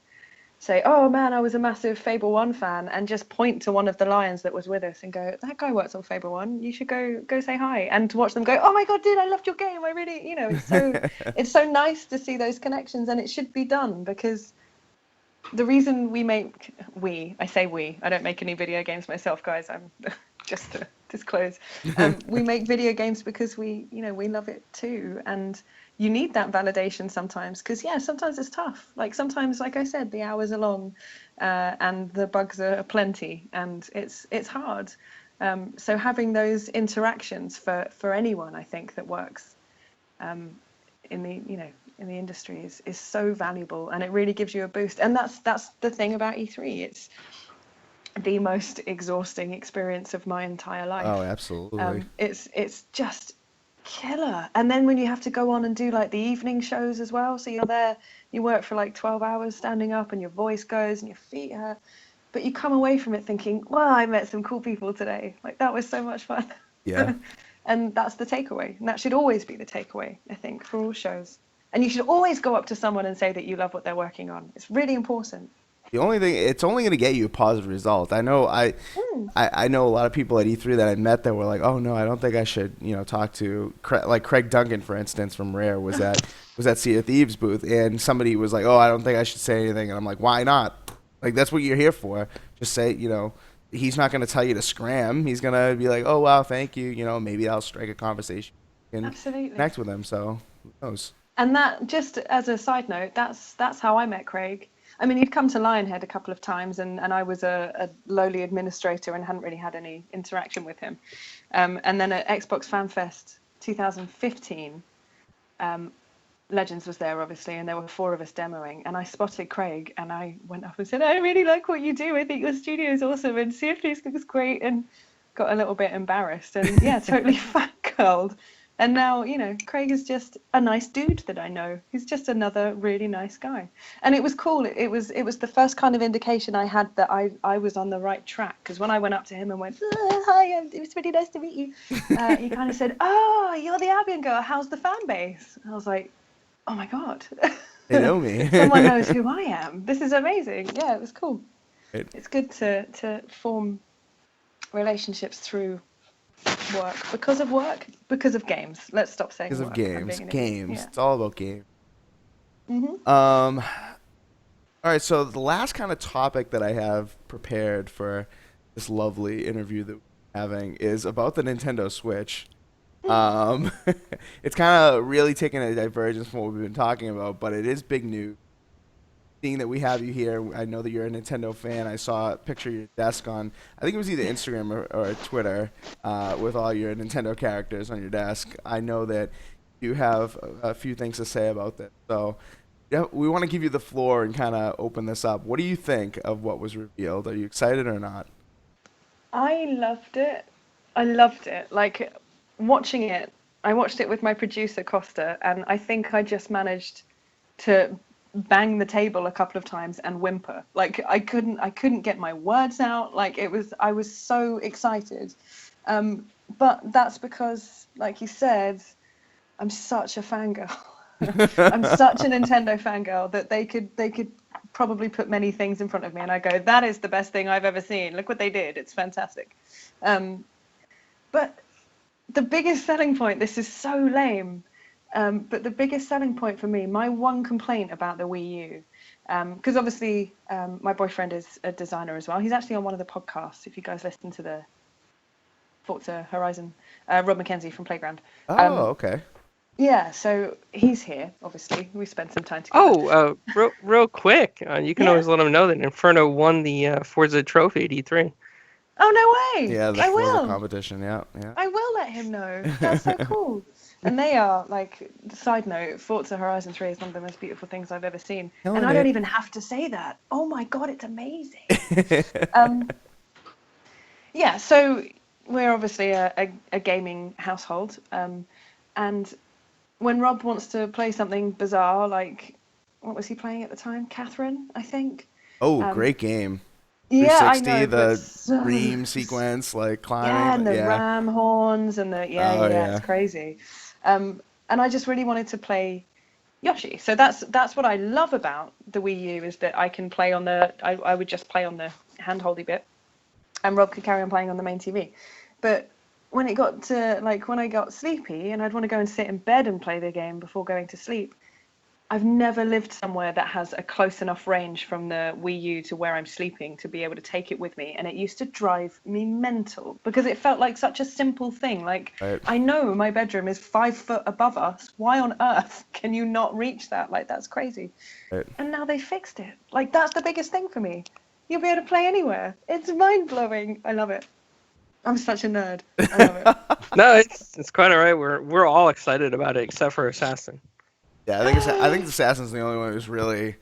say, oh man, I was a massive Fable 1 fan, and just point to one of the Lions that was with us and go, that guy works on Fable 1, you should go say hi. And to watch them go, oh my God, dude, I loved your game. I really, it's so nice to see those connections, and it should be done because the reason I don't make any video games myself, guys. I'm just to disclose. We make video games because we love it too. And you need that validation sometimes because, sometimes it's tough. Like sometimes, like I said, the hours are long and the bugs are plenty and it's hard. So having those interactions for anyone, I think, that works in the industry is so valuable, and it really gives you a boost. And that's the thing about E3. It's the most exhausting experience of my entire life. Oh, absolutely. It's just killer. And then when you have to go on and do like the evening shows as well, so you're there, you work for like 12 hours standing up and your voice goes and your feet hurt, but you come away from it thinking, well, I met some cool people today. Like that was so much fun. Yeah. And that's the takeaway. And that should always be the takeaway, I think, for all shows. And you should always go up to someone and say that you love what they're working on. It's really important. The only thing, it's only going to get you a positive result. I know I know a lot of people at E3 that I met that were like, oh no, I don't think I should, talk to, like Craig Duncan, for instance, from Rare was at Sea of Thieves booth, and somebody was like, oh, I don't think I should say anything, and I'm like, why not? Like that's what you're here for. Just say, he's not going to tell you to scram. He's going to be like, oh wow, thank you. Maybe I'll strike a conversation and Absolutely. Connect with him. So who knows? And that, just as a side note, that's how I met Craig. I mean, he'd come to Lionhead a couple of times, and I was a lowly administrator and hadn't really had any interaction with him. And then at Xbox Fan Fest 2015, Legends was there, obviously, and there were 4 of us demoing. And I spotted Craig, and I went up and said, I really like what you do. I think your studio is awesome, and CFDs looks great. And got a little bit embarrassed, and totally fangirled. And now, Craig is just a nice dude that I know. He's just another really nice guy. And it was cool. It was the first kind of indication I had that I was on the right track. Because when I went up to him and went, hi, it was really nice to meet you, he kind of said, oh, you're the Albion girl. How's the fan base? And I was like, oh, my God. They know me. Someone knows who I am. This is amazing. Yeah, it was cool. It's good to form relationships through work, because of games. Let's stop saying because work. of games. Yeah. It's all about games. Mm-hmm. All right, so the last kind of topic that I have prepared for this lovely interview that we're having is about the Nintendo Switch. It's kind of really taking a divergence from what we've been talking about, but it is big news. Seeing that we have you here, I know that you're a Nintendo fan. I saw a picture of your desk on, I think it was either Instagram or Twitter, with all your Nintendo characters on your desk. I know that you have a few things to say about this. So we want to give you the floor and kind of open this up. What do you think of what was revealed? Are you excited or not? I loved it. Like, watching it, I watched it with my producer, Costa, and I think I just managed to bang the table a couple of times and whimper. Like I couldn't get my words out. Like I was so excited. But that's because, like you said, I'm such a fangirl. I'm such a Nintendo fangirl that they could probably put many things in front of me and I go, that is the best thing I've ever seen. Look what they did. It's fantastic. But the biggest selling point, this is so lame, but the biggest selling point for me, my one complaint about the Wii U, because obviously my boyfriend is a designer as well. He's actually on one of the podcasts, if you guys listen to the Forza Horizon, Rob McKenzie from Playground. Okay. Yeah, so he's here, obviously. We spent some time together. Real quick, you can always let him know that Inferno won the Forza trophy at E3. Oh, no way. Yeah, the I Forza will. competition. Yeah. I will let him know. That's so cool. And they are, like, side note, Forza Horizon 3 is one of the most beautiful things I've ever seen. And I don't even have to say that. Oh my God, it's amazing. Yeah, so we're obviously a gaming household. And when Rob wants to play something bizarre, like, what was he playing at the time? Catherine, I think. Oh, great game. Yeah, I 360, know. the dream sequence, like climbing. Yeah, and the yeah. ram horns and the yeah. it's crazy. And I just really wanted to play Yoshi. So that's what I love about the Wii U is that I can play on I would just play on the handholdy bit, and Rob could carry on playing on the main TV. But when it got to when I got sleepy and I'd want to go and sit in bed and play the game before going to sleep, I've never lived somewhere that has a close enough range from the Wii U to where I'm sleeping to be able to take it with me. And it used to drive me mental because it felt like such a simple thing. Like, Right. I know my bedroom is 5 foot above us. Why on earth can you not reach that? Like, that's crazy. Right. And now they fixed it. Like, that's the biggest thing for me. You'll be able to play anywhere. It's mind-blowing. I love it. I'm such a nerd. I love it. No, it's quite all right. We're all excited about it except for Assassin. Yeah, I think Assassin's the only one who's really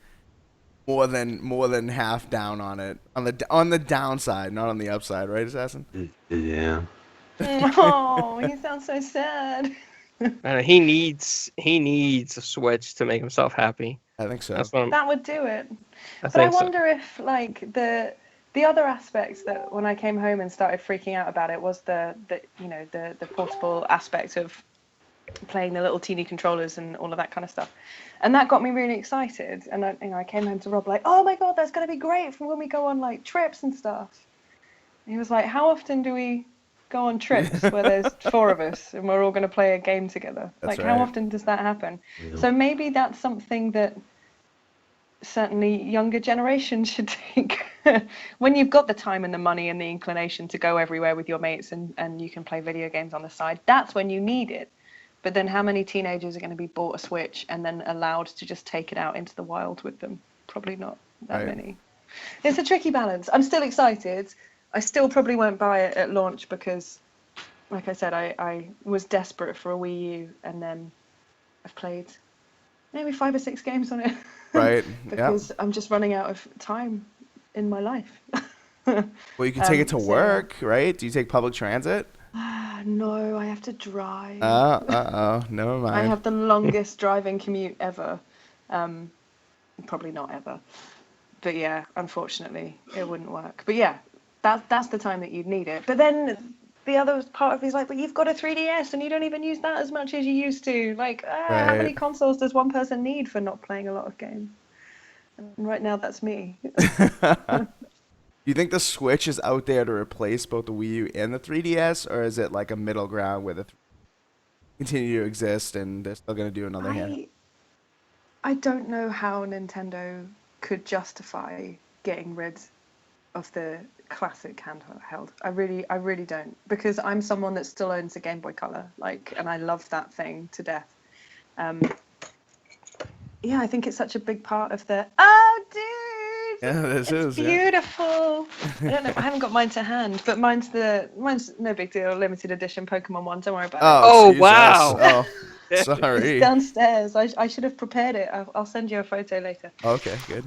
more than half down on it. On the downside, not on the upside, right, Assassin? Yeah. Oh, he sounds so sad. He needs a Switch to make himself happy. I think so. That's what That would do it. I But I think so. wonder if the other aspects that when I came home and started freaking out about it was the portable aspect of playing the little teeny controllers and all of that kind of stuff, and that got me really excited. And I came home to Rob like, oh my God, that's going to be great for when we go on like trips and stuff. And he was like, how often do we go on trips where there's 4 of us and we're all going to play a game together? That's Like, how right. often does that happen? Yeah. So maybe that's something that certainly younger generations should take. When you've got the time and the money and the inclination to go everywhere with your mates and you can play video games on the side, that's when you need it. But then how many teenagers are going to be bought a Switch and then allowed to just take it out into the wild with them? Probably not that Right. many. It's a tricky balance. I'm still excited. I still probably won't buy it at launch because, like I said, I was desperate for a Wii U, and then I've played maybe 5 or 6 games on it. Right. Because I'm just running out of time in my life. Well, you can take it to so- work, right? Do you take public transit? No, I have to drive. Never mind. I have the longest driving commute ever. Probably not ever. But yeah, unfortunately, it wouldn't work. But yeah, that's the time that you'd need it. But then the other part of me is like, but you've got a 3DS and you don't even use that as much as you used to. Like, how many Right. consoles does one person need for not playing a lot of games? And right now, that's me. Do you think the Switch is out there to replace both the Wii U and the 3DS, or is it like a middle ground where the continue to exist and they're still going to do another hand? I don't know how Nintendo could justify getting rid of the classic handheld. I really don't, because I'm someone that still owns a Game Boy Color, and I love that thing to death. Yeah, I think it's such a big part of the. Oh, dude! Yeah, this It's is beautiful. I don't know. I haven't got mine to hand, but mine's no big deal. Limited edition Pokemon one. Don't worry about it. Oh, excuse wow. us. Oh, sorry. It's downstairs. I should have prepared it. I'll send you a photo later. Okay, good.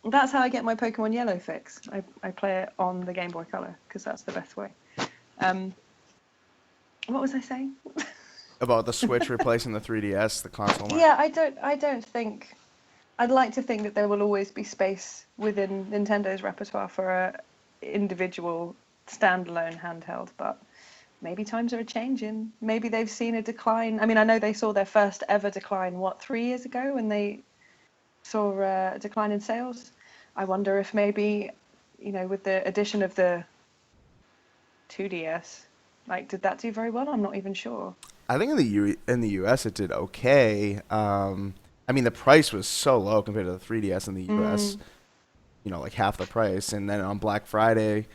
That's how I get my Pokemon Yellow fix. I play it on the Game Boy Color because that's the best way. What was I saying? About the Switch replacing the 3DS, the console. market. Yeah, I don't think. I'd like to think that there will always be space within Nintendo's repertoire for a individual standalone handheld, but maybe times are changing. Maybe they've seen a decline. I mean, I know they saw their first ever decline, 3 years ago, when they saw a decline in sales. I wonder if maybe, with the addition of the 2DS, did that do very well? I'm not even sure. I think in the US it did okay. I mean, the price was so low compared to the 3DS in the US. Like half the price. And then on Black Friday,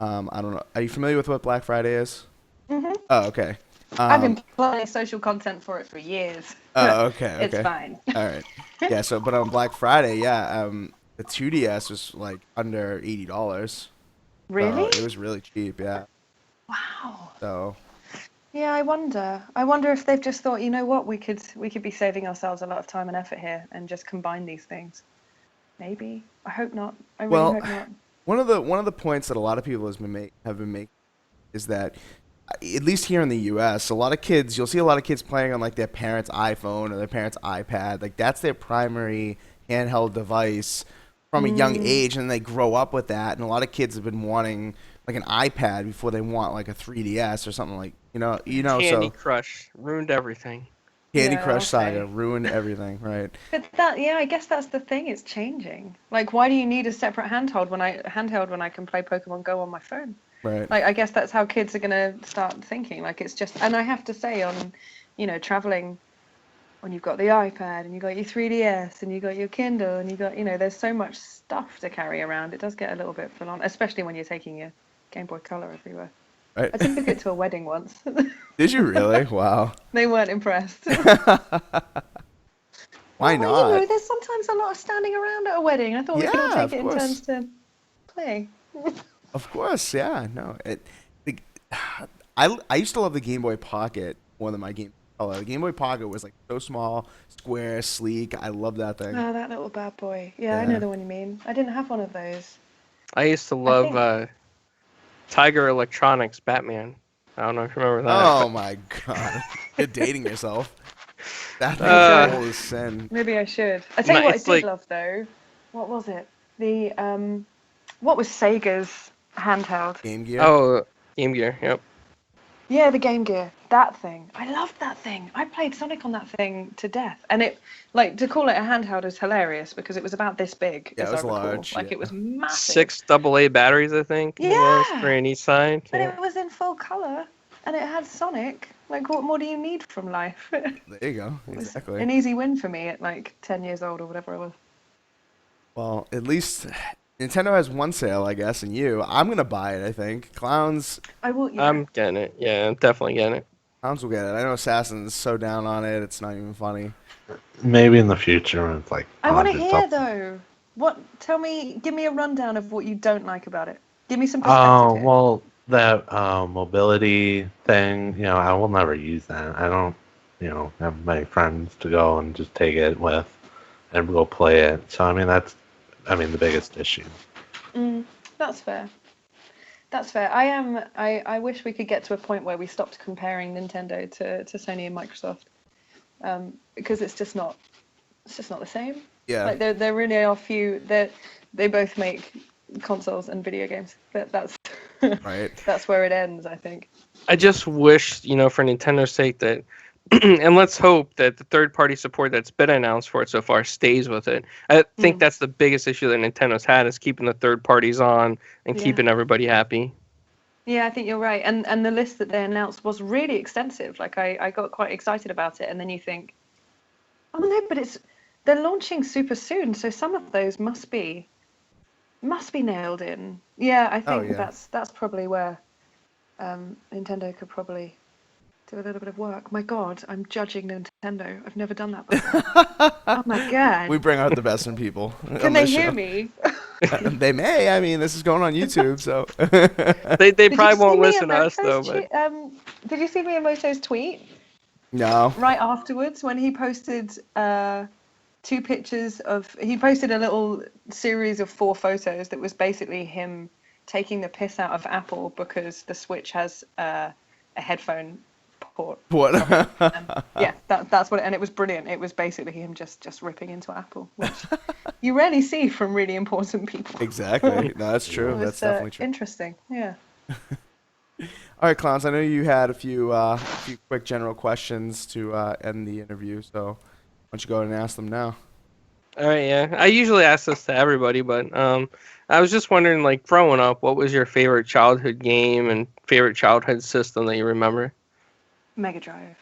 I don't know. Are you familiar with what Black Friday is? Mm-hmm. Oh, okay. I've been planning social content for it for years. Oh, okay. It's fine. All right. Yeah. So, but on Black Friday, the 2DS was like under $80. Really? So it was really cheap, yeah. Wow. So Yeah, I wonder. I wonder if they've just thought, you know what, we could be saving ourselves a lot of time and effort here and just combine these things. Maybe. I hope not. I really well, hope not. one of the points that a lot of people have been making is that at least here in the U.S., a lot of kids, you'll see a lot of kids playing on like their parents' iPhone or their parents' iPad. Like that's their primary handheld device from a young age, and they grow up with that. And a lot of kids have been wanting like an iPad before they want like a 3DS or something like Candy So Crush ruined everything. Candy Yeah, Crush Saga okay. ruined everything, right? But that, yeah, I guess that's the thing. It's changing. Like, why do you need a separate handheld when I can play Pokemon Go on my phone? Right. Like, I guess that's how kids are gonna start thinking. Like, it's just, and I have to say, on, traveling, when you've got the iPad and you've got your 3DS and you've got your Kindle and you've got, there's so much stuff to carry around. It does get a little bit full on, especially when you're taking your Game Boy Color everywhere. Right. I took it to a wedding once. Did you really? Wow. They weren't impressed. Why Well, not? there's sometimes a lot of standing around at a wedding. I thought we could all Yeah, of take it in course. turns to play. Of course, yeah. No, I used to love the Game Boy Pocket more than my Game Boy Color. The Game Boy Pocket was like so small, square, sleek. I love that thing. Oh, that little bad boy. Yeah, I Yeah. know the one you mean. I didn't have one of those. I used to I love think- Tiger Electronics Batman. I don't know if you remember that. Oh my god, you're dating yourself. That thing's Uh, old as sin. Maybe I should. I tell you No, what I it's did like- love though. What was it? The what was Sega's handheld? Game Gear. Oh, Game Gear. Yep. Yeah, the Game Gear. That thing. I loved that thing. I played Sonic on that thing to death. And it, like, to call it a handheld is hilarious because it was about this big. Yeah, as it was I recall. large, Like, yeah. it was massive. 6 AA batteries, I think. It was, Yeah. 3 on each side. But Yeah. it was in full color and it had Sonic. Like, what more do you need from life? It There you go. was Exactly. an easy win for me at like 10 years old or whatever I was. Well, at least Nintendo has one sale, I guess, and I'm gonna buy it. I think Clownz I will. Yeah. I'm getting it. Yeah, I'm definitely getting it. will get it. I know Assassin's so down on it. It's not even funny. Maybe in the future when it's like I want to 100 hear something. though. What? Tell me. Give me a rundown of what you don't like about it. Give me some perspective. Oh, here. well, that mobility thing, I will never use that. I don't, have my friends to go and just take it with and go play it. So, I mean, that's the biggest issue. That's fair. That's fair. I wish we could get to a point where we stopped comparing Nintendo to Sony and Microsoft, because it's just not the same. Yeah. Like there really are few that they both make consoles and video games. That's Right. that's where it ends, I think. I just wish, for Nintendo's sake that, and let's hope that the third-party support that's been announced for it so far stays with it. I think that's the biggest issue that Nintendo's had is keeping the third parties on and Yeah. keeping everybody happy. Yeah, I think you're right. And the list that they announced was really extensive. Like I got quite excited about it, and then you think, oh no, but they're launching super soon, so some of those must be nailed in. Yeah, I think yeah. that's probably where Nintendo could probably do a little bit of work. My God, I'm judging Nintendo. I've never done that before. Oh my God. We bring out the best in people. Can on they this hear show. me? They may. I mean, this is going on YouTube, so. They Did you probably see won't me listen to and us though. Moto's But did you see Miyamoto's tweet No. right afterwards when he posted two pictures of? He posted a little series of 4 photos that was basically him taking the piss out of Apple because the Switch has a headphone port. What? Yeah, that's what, and it was brilliant. It was basically him just ripping into Apple, which you rarely see from really important people. Exactly. No, that's true. It was, That's definitely true. interesting. Yeah. All right, Clowns. I know you had a few quick general questions to end the interview, so why don't you go ahead and ask them now? all right, yeah. I usually ask this to everybody, but I was just wondering, like growing up, what was your favorite childhood game and favorite childhood system that you remember? Mega Drive.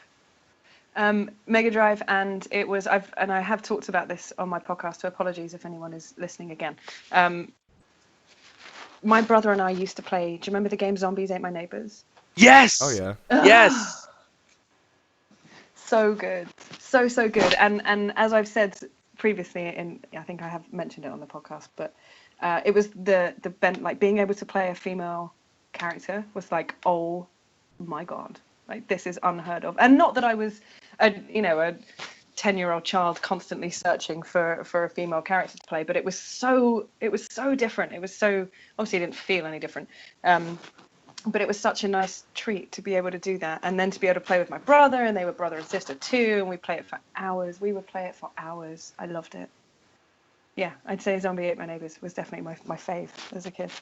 Mega Drive, and it was I have talked about this on my podcast, so apologies if anyone is listening again. My brother and I used to play. Do you remember the game Zombies Ate My Neighbors? Yes. Oh yeah. Yes. So good, so good. And as I've said previously I think I have mentioned it on the podcast, but it was like being able to play a female character was like, oh my God, like this is unheard of. And not that I was a 10-year-old child constantly searching for a female character to play, but it was so different. It was so, obviously it didn't feel any different. But it was such a nice treat to be able to do that, and then to be able to play with my brother, and they were brother and sister too, and we play it for hours. We would play it for hours. I loved it. Yeah, I'd say Zombie Ate My Neighbors was definitely my fave as a kid.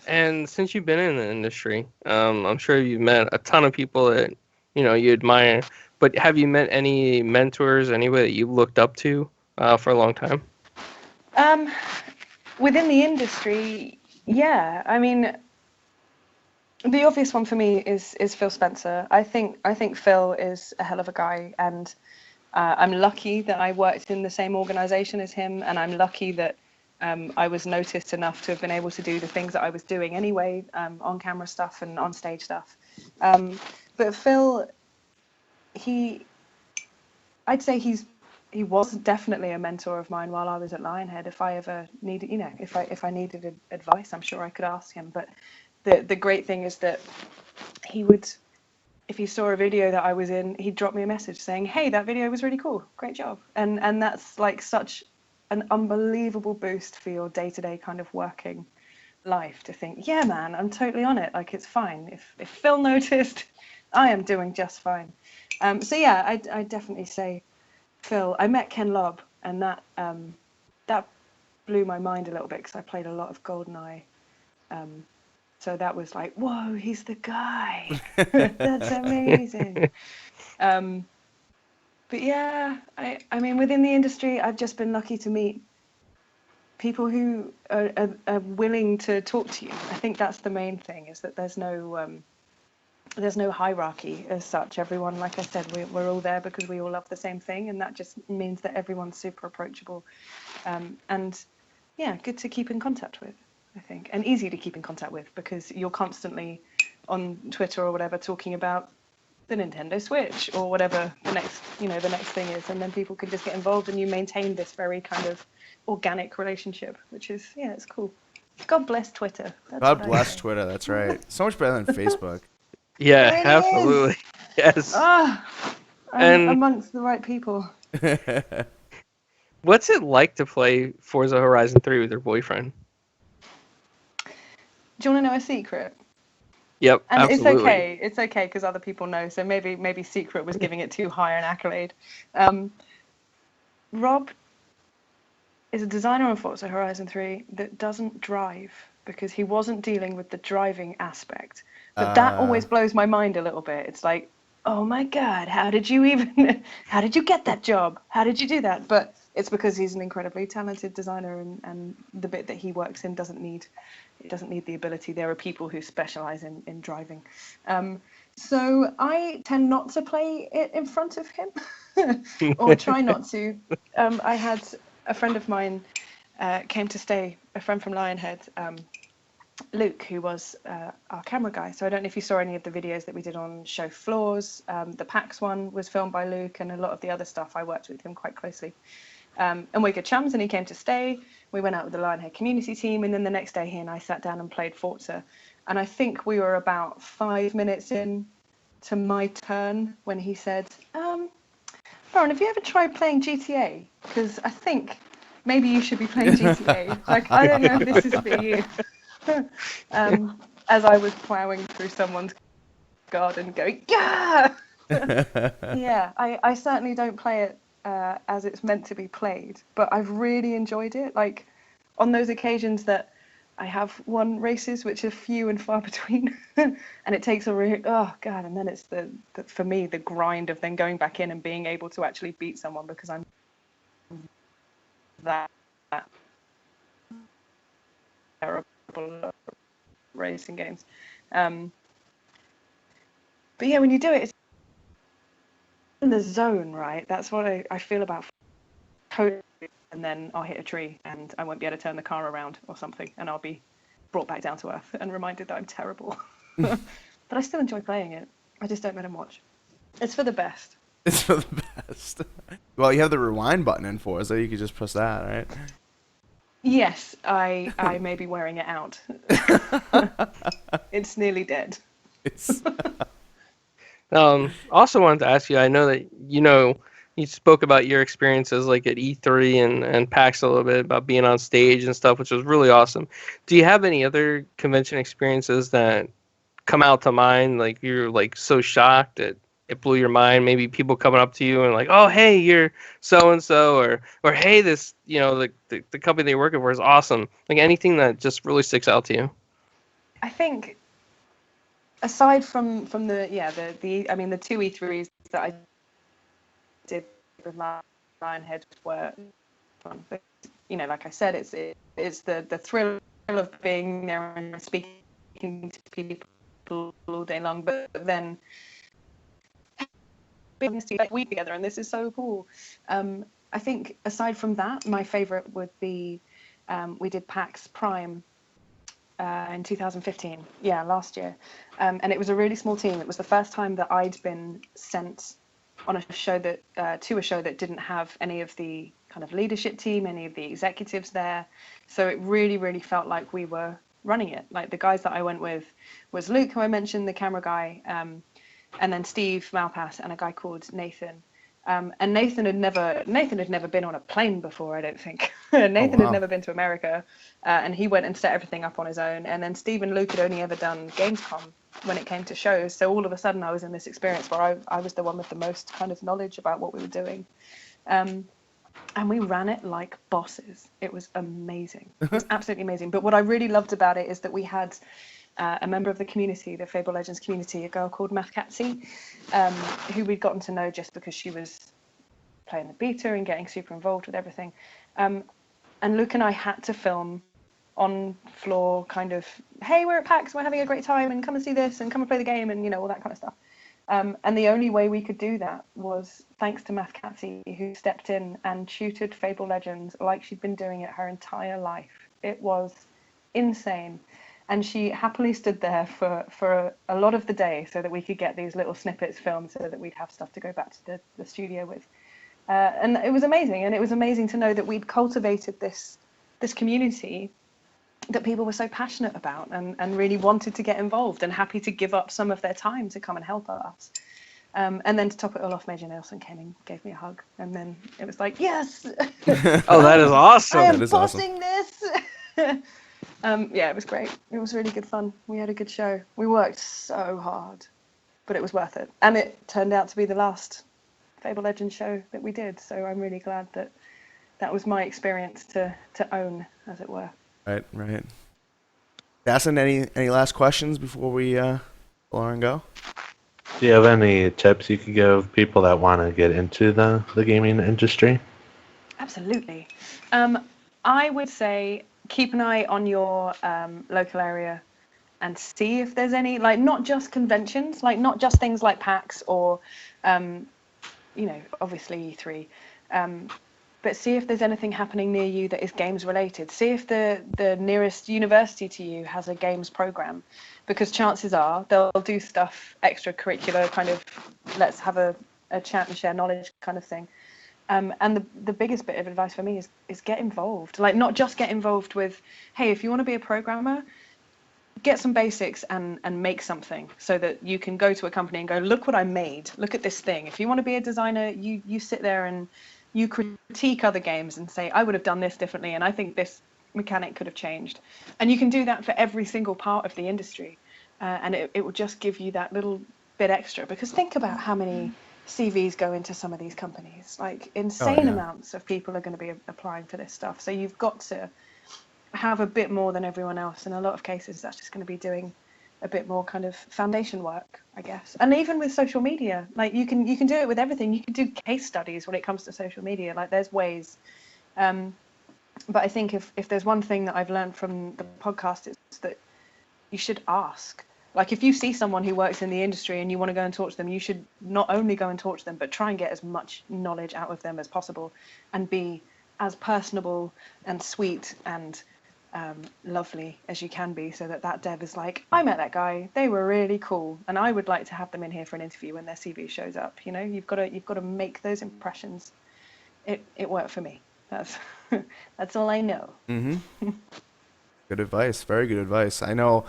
And since you've been in the industry, I'm sure you've met a ton of people that you admire. But have you met any mentors, anybody that you looked up to for a long time? Within the industry, yeah. I mean, the obvious one for me is Phil Spencer. I think Phil is a hell of a guy, and I'm lucky that I worked in the same organization as him, and I'm lucky that I was noticed enough to have been able to do the things that I was doing anyway, on camera stuff and on stage stuff. But Phil, I'd say he was definitely a mentor of mine while I was at Lionhead. If I ever needed, if I needed advice, I'm sure I could ask him. But the great thing is that he would, if he saw a video that I was in, he'd drop me a message saying, "Hey, that video was really cool, great job." And that's like such an unbelievable boost for your day-to-day kind of working life, to think, yeah, man, I'm totally on it. Like, it's fine. If Phil noticed, I am doing just fine. So yeah, I definitely say Phil. I met Ken Lobb, and that blew my mind a little bit because I played a lot of GoldenEye. So that was like, whoa, he's the guy. That's amazing. But yeah, I mean, within the industry, I've just been lucky to meet people who are willing to talk to you. I think that's the main thing, is that there's no hierarchy as such. Everyone, like I said, we're all there because we all love the same thing, and that just means that everyone's super approachable. And yeah, good to keep in contact with, I think, and easy to keep in contact with because you're constantly on Twitter or whatever talking about the Nintendo Switch or whatever the next thing is, and then people can just get involved and you maintain this very kind of organic relationship, which is, yeah, it's cool. God bless Twitter. That's God bless Twitter. That's right. So much better than Facebook. Yeah, absolutely. Yes. I'm amongst the right people. What's it like to play Forza Horizon 3 with your boyfriend? Do you want to know a secret? Yep, and absolutely. It's okay because other people know, so maybe secret was giving it too high an accolade. Rob is a designer on Forza Horizon 3 that doesn't drive because he wasn't dealing with the driving aspect. But that always blows my mind a little bit. It's like, oh my God, how did you get that job? How did you do that? But it's because he's an incredibly talented designer, and the bit that he works in doesn't need the ability. There are people who specialize in driving. So I tend not to play it in front of him or try not to. I had a friend of mine came to stay, a friend from Lionhead, Luke, who was our camera guy. So I don't know if you saw any of the videos that we did on show floors. The PAX one was filmed by Luke, and a lot of the other stuff I worked with him quite closely. And we're good chums, and he came to stay. We went out with the Lionhead community team, and then the next day he and I sat down and played Forza. And I think we were about 5 minutes in to my turn when he said, Lauran, have you ever tried playing GTA? Because I think maybe you should be playing GTA. Like, I don't know if this is for you. As I was plowing through someone's garden going, yeah! Yeah, I certainly don't play it as it's meant to be played, but I've really enjoyed it. Like, on those occasions that I have won races, which are few and far between, and it takes and then it's for me, the grind of then going back in and being able to actually beat someone because I'm that terrible at racing games. But yeah, when you do it, it's in the zone, right? That's what I feel about code, and then I'll hit a tree and I won't be able to turn the car around or something, and I'll be brought back down to earth and reminded that I'm terrible. But I still enjoy playing it. I just don't let him watch. It's for the best. It's for the best. Well, you have the rewind button in for, so you could just press that, right? Yes, I may be wearing it out. It's nearly dead. It's Also wanted to ask you, I know that you spoke about your experiences like at E3 and PAX a little bit about being on stage and stuff, which was really awesome. Do you have any other convention experiences that come out to mind? Like you're like so shocked that it blew your mind. Maybe people coming up to you and like, oh hey, you're so and so, or hey, this the company they're working for is awesome. Like anything that just really sticks out to you. I think aside from the I mean the two E3s that I did with Lionhead were fun. But, like I said, it's the thrill of being there and speaking to people all day long. But then being like we together, and this is so cool. I think aside from that, my favorite would be we did PAX Prime in 2015, last year, and it was a really small team. It was the first time that I'd been sent on a show that didn't have any of the kind of leadership team, any of the executives there. So it really, really felt like we were running it. Like the guys that I went with was Luke, who I mentioned, the camera guy, and then Steve Malpass and a guy called Nathan. And Nathan had never been on a plane before, I don't think. Nathan had never been to America, and he went and set everything up on his own. And then Steve and Luke had only ever done Gamescom when it came to shows. So all of a sudden I was in this experience where I was the one with the most kind of knowledge about what we were doing. And we ran it like bosses. It was amazing. It was absolutely amazing. But what I really loved about it is that we had a member of the community, the Fable Legends community, a girl called Mathkatsi, who we'd gotten to know just because she was playing the beta and getting super involved with everything. And Luke and I had to film on floor kind of, hey, we're at PAX, we're having a great time, and come and see this, and come and play the game, and all that kind of stuff. And the only way we could do that was thanks to Mathkatsi, who stepped in and tutored Fable Legends like she'd been doing it her entire life. It was insane. And she happily stood there for a lot of the day so that we could get these little snippets filmed so that we'd have stuff to go back to the studio with. And it was amazing. And it was amazing to know that we'd cultivated this community that people were so passionate about and really wanted to get involved and happy to give up some of their time to come and help us. And then to top it all off, Major Nelson came and gave me a hug. And then it was like, yes! Oh, that is awesome. I am That is bossing this! It was great. It was really good fun. We had a good show. We worked so hard, but it was worth it. And it turned out to be the last Fable Legends show that we did. So I'm really glad that was my experience to own, as it were. Right. Assassin, any last questions before we Lauran go? Do you have any tips you could give people that want to get into the gaming industry? Absolutely. I would say keep an eye on your local area and see if there's any, like, not just conventions, like not just things like PAX or, obviously E3, but see if there's anything happening near you that is games related. See if the nearest university to you has a games program, because chances are they'll do stuff extracurricular, kind of let's have a chat and share knowledge kind of thing. And the biggest bit of advice for me is get involved. Like, not just get involved with, hey, if you want to be a programmer, get some basics and make something so that you can go to a company and go, look what I made. Look at this thing. If you want to be a designer, you sit there and you critique other games and say, I would have done this differently, and I think this mechanic could have changed. And you can do that for every single part of the industry. And it will just give you that little bit extra. Because think about how many CVs go into some of these companies. Like, insane amounts of people are going to be applying for this stuff. So you've got to have a bit more than everyone else. In a lot of cases, that's just going to be doing a bit more kind of foundation work, I guess. And even with social media, like you can do it with everything. You can do case studies when it comes to social media. Like, there's ways. But I think if there's one thing that I've learned from the podcast, it's that you should ask. Like, if you see someone who works in the industry and you want to go and talk to them, you should not only go and talk to them, but try and get as much knowledge out of them as possible and be as personable and sweet and lovely as you can be, so that dev is like, I met that guy, they were really cool, and I would like to have them in here for an interview when their CV shows up. You know, you've got to make those impressions. It worked for me. That's that's all I know. Mm-hmm. Good advice. Very good advice. I know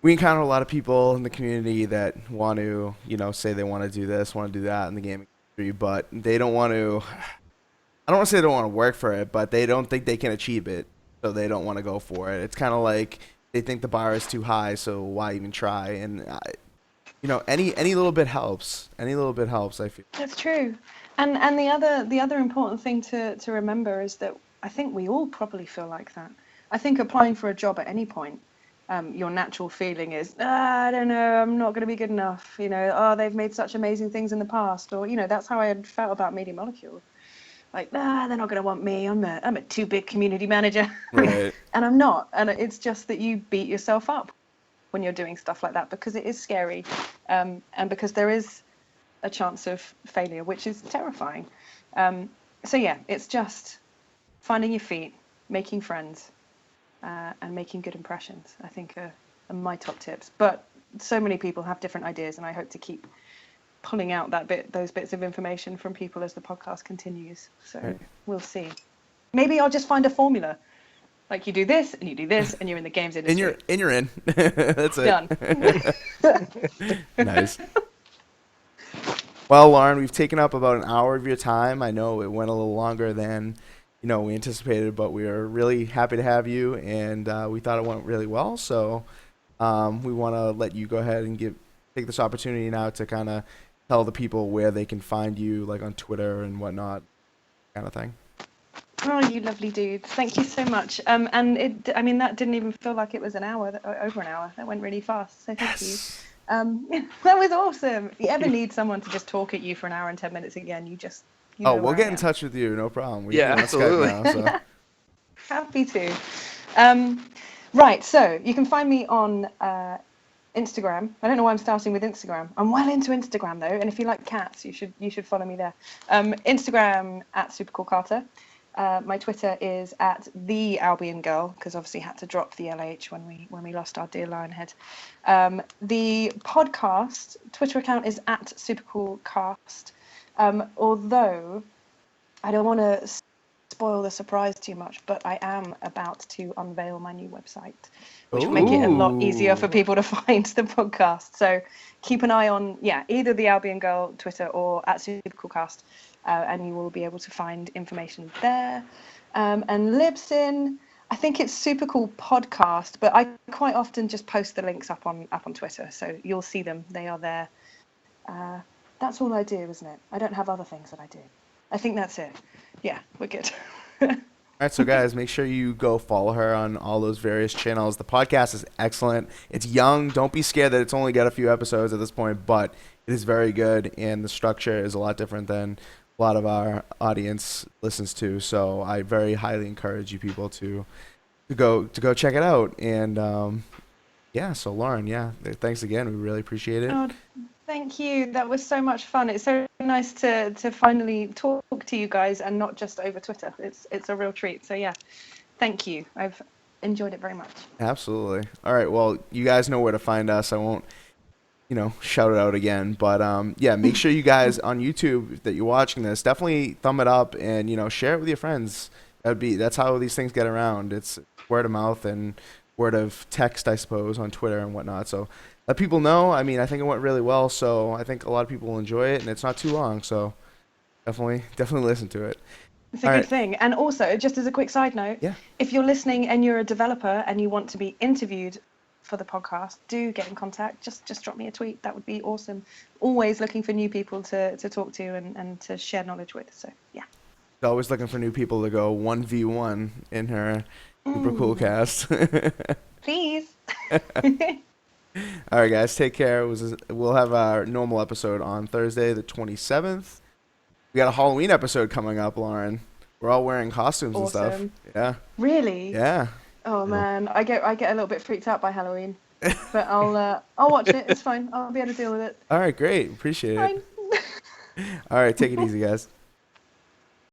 we encounter a lot of people in the community that want to, say they want to do this, want to do that in the gaming industry, but they don't want to. I don't want to say they don't want to work for it, but they don't think they can achieve it, so they don't want to go for it. It's kind of like they think the bar is too high, so why even try? And any little bit helps. Any little bit helps, I feel. That's true. And the other important thing to remember is that I think we all probably feel like that. I think applying for a job at any point, your natural feeling is, I don't know, I'm not going to be good enough. Oh, they've made such amazing things in the past, or that's how I had felt about Media Molecule. Like, they're not going to want me. I'm a too big community manager, Right. and I'm not. And it's just that you beat yourself up when you're doing stuff like that, because it is scary, and because there is a chance of failure, which is terrifying. So yeah, it's just finding your feet, making friends, and making good impressions, I think are my top tips. But so many people have different ideas, and I hope to keep pulling out those bits of information from people as the podcast continues. So Right. We'll see. Maybe I'll just find a formula. Like, you do this, and you do this, and you're in the games industry. And you're in. That's it. Done. Nice. Well, Lauren, we've taken up about an hour of your time. I know it went a little longer than we anticipated, but we are really happy to have you, and we thought it went really well. So we want to let you go ahead and take this opportunity now to kind of tell the people where they can find you, like on Twitter and whatnot, kind of thing. Oh, you lovely dudes. Thank you so much. And that didn't even feel like it was an hour, over an hour. That went really fast. So thank you. That was awesome. If you ever need someone to just talk at you for an hour and 10 minutes again, you know We'll where get I in am. touch with you, no problem. Yeah, We're on absolutely. Skype now, so. Happy to. Right, so you can find me on Instagram. I don't know why I'm starting with Instagram. I'm well into Instagram though, and if you like cats, you should follow me there. Instagram at Supercool Carter. My Twitter is at the Albion Girl, because obviously had to drop the LH when we lost our dear Lionhead. The podcast Twitter account is at Supercoolcast. Although I don't want to spoil the surprise too much, but I am about to unveil my new website, which will make it a lot easier for people to find the podcast. So keep an eye on, either the Albion Girl Twitter or at Supercoolcast, and you will be able to find information there. And Libsyn, I think it's Supercool Podcast, but I quite often just post the links up on Twitter, so you'll see them. They are there. That's all I do, isn't it? I don't have other things that I do. I think that's it. Yeah, we're good. All right, so guys, make sure you go follow her on all those various channels. The podcast is excellent. It's young. Don't be scared that it's only got a few episodes at this point, but it is very good, and the structure is a lot different than a lot of our audience listens to. So I very highly encourage you people to go check it out. And so Lauren, thanks again. We really appreciate it. Oh, thank you. That was so much fun. It's so nice to finally talk to you guys, and not just over Twitter. It's a real treat. So thank you. I've enjoyed it very much. Absolutely. All right. Well, you guys know where to find us. I won't, shout it out again. But make sure you guys on YouTube that you're watching this, definitely thumb it up and share it with your friends. That's how these things get around. It's word of mouth and word of text, I suppose, on Twitter and whatnot. So let people know. I mean, I think it went really well. So I think a lot of people will enjoy it, and it's not too long. So definitely listen to it. It's a good thing. And also, just as a quick side note, if you're listening and you're a developer and you want to be interviewed for the podcast, do get in contact. Just drop me a tweet. That would be awesome. Always looking for new people to talk to and to share knowledge with. So, yeah. Always looking for new people to go 1v1 in her Super Cool cast. Please. All right, guys, take care. We'll have our normal episode on Thursday, the 27th. We got a Halloween episode coming up, Lauren. We're all wearing costumes and stuff. Yeah. Really? Yeah. Oh man, I get a little bit freaked out by Halloween, but I'll watch it. It's fine. I'll be able to deal with it. All right, great. Appreciate it. Fine. All right, take it easy, guys.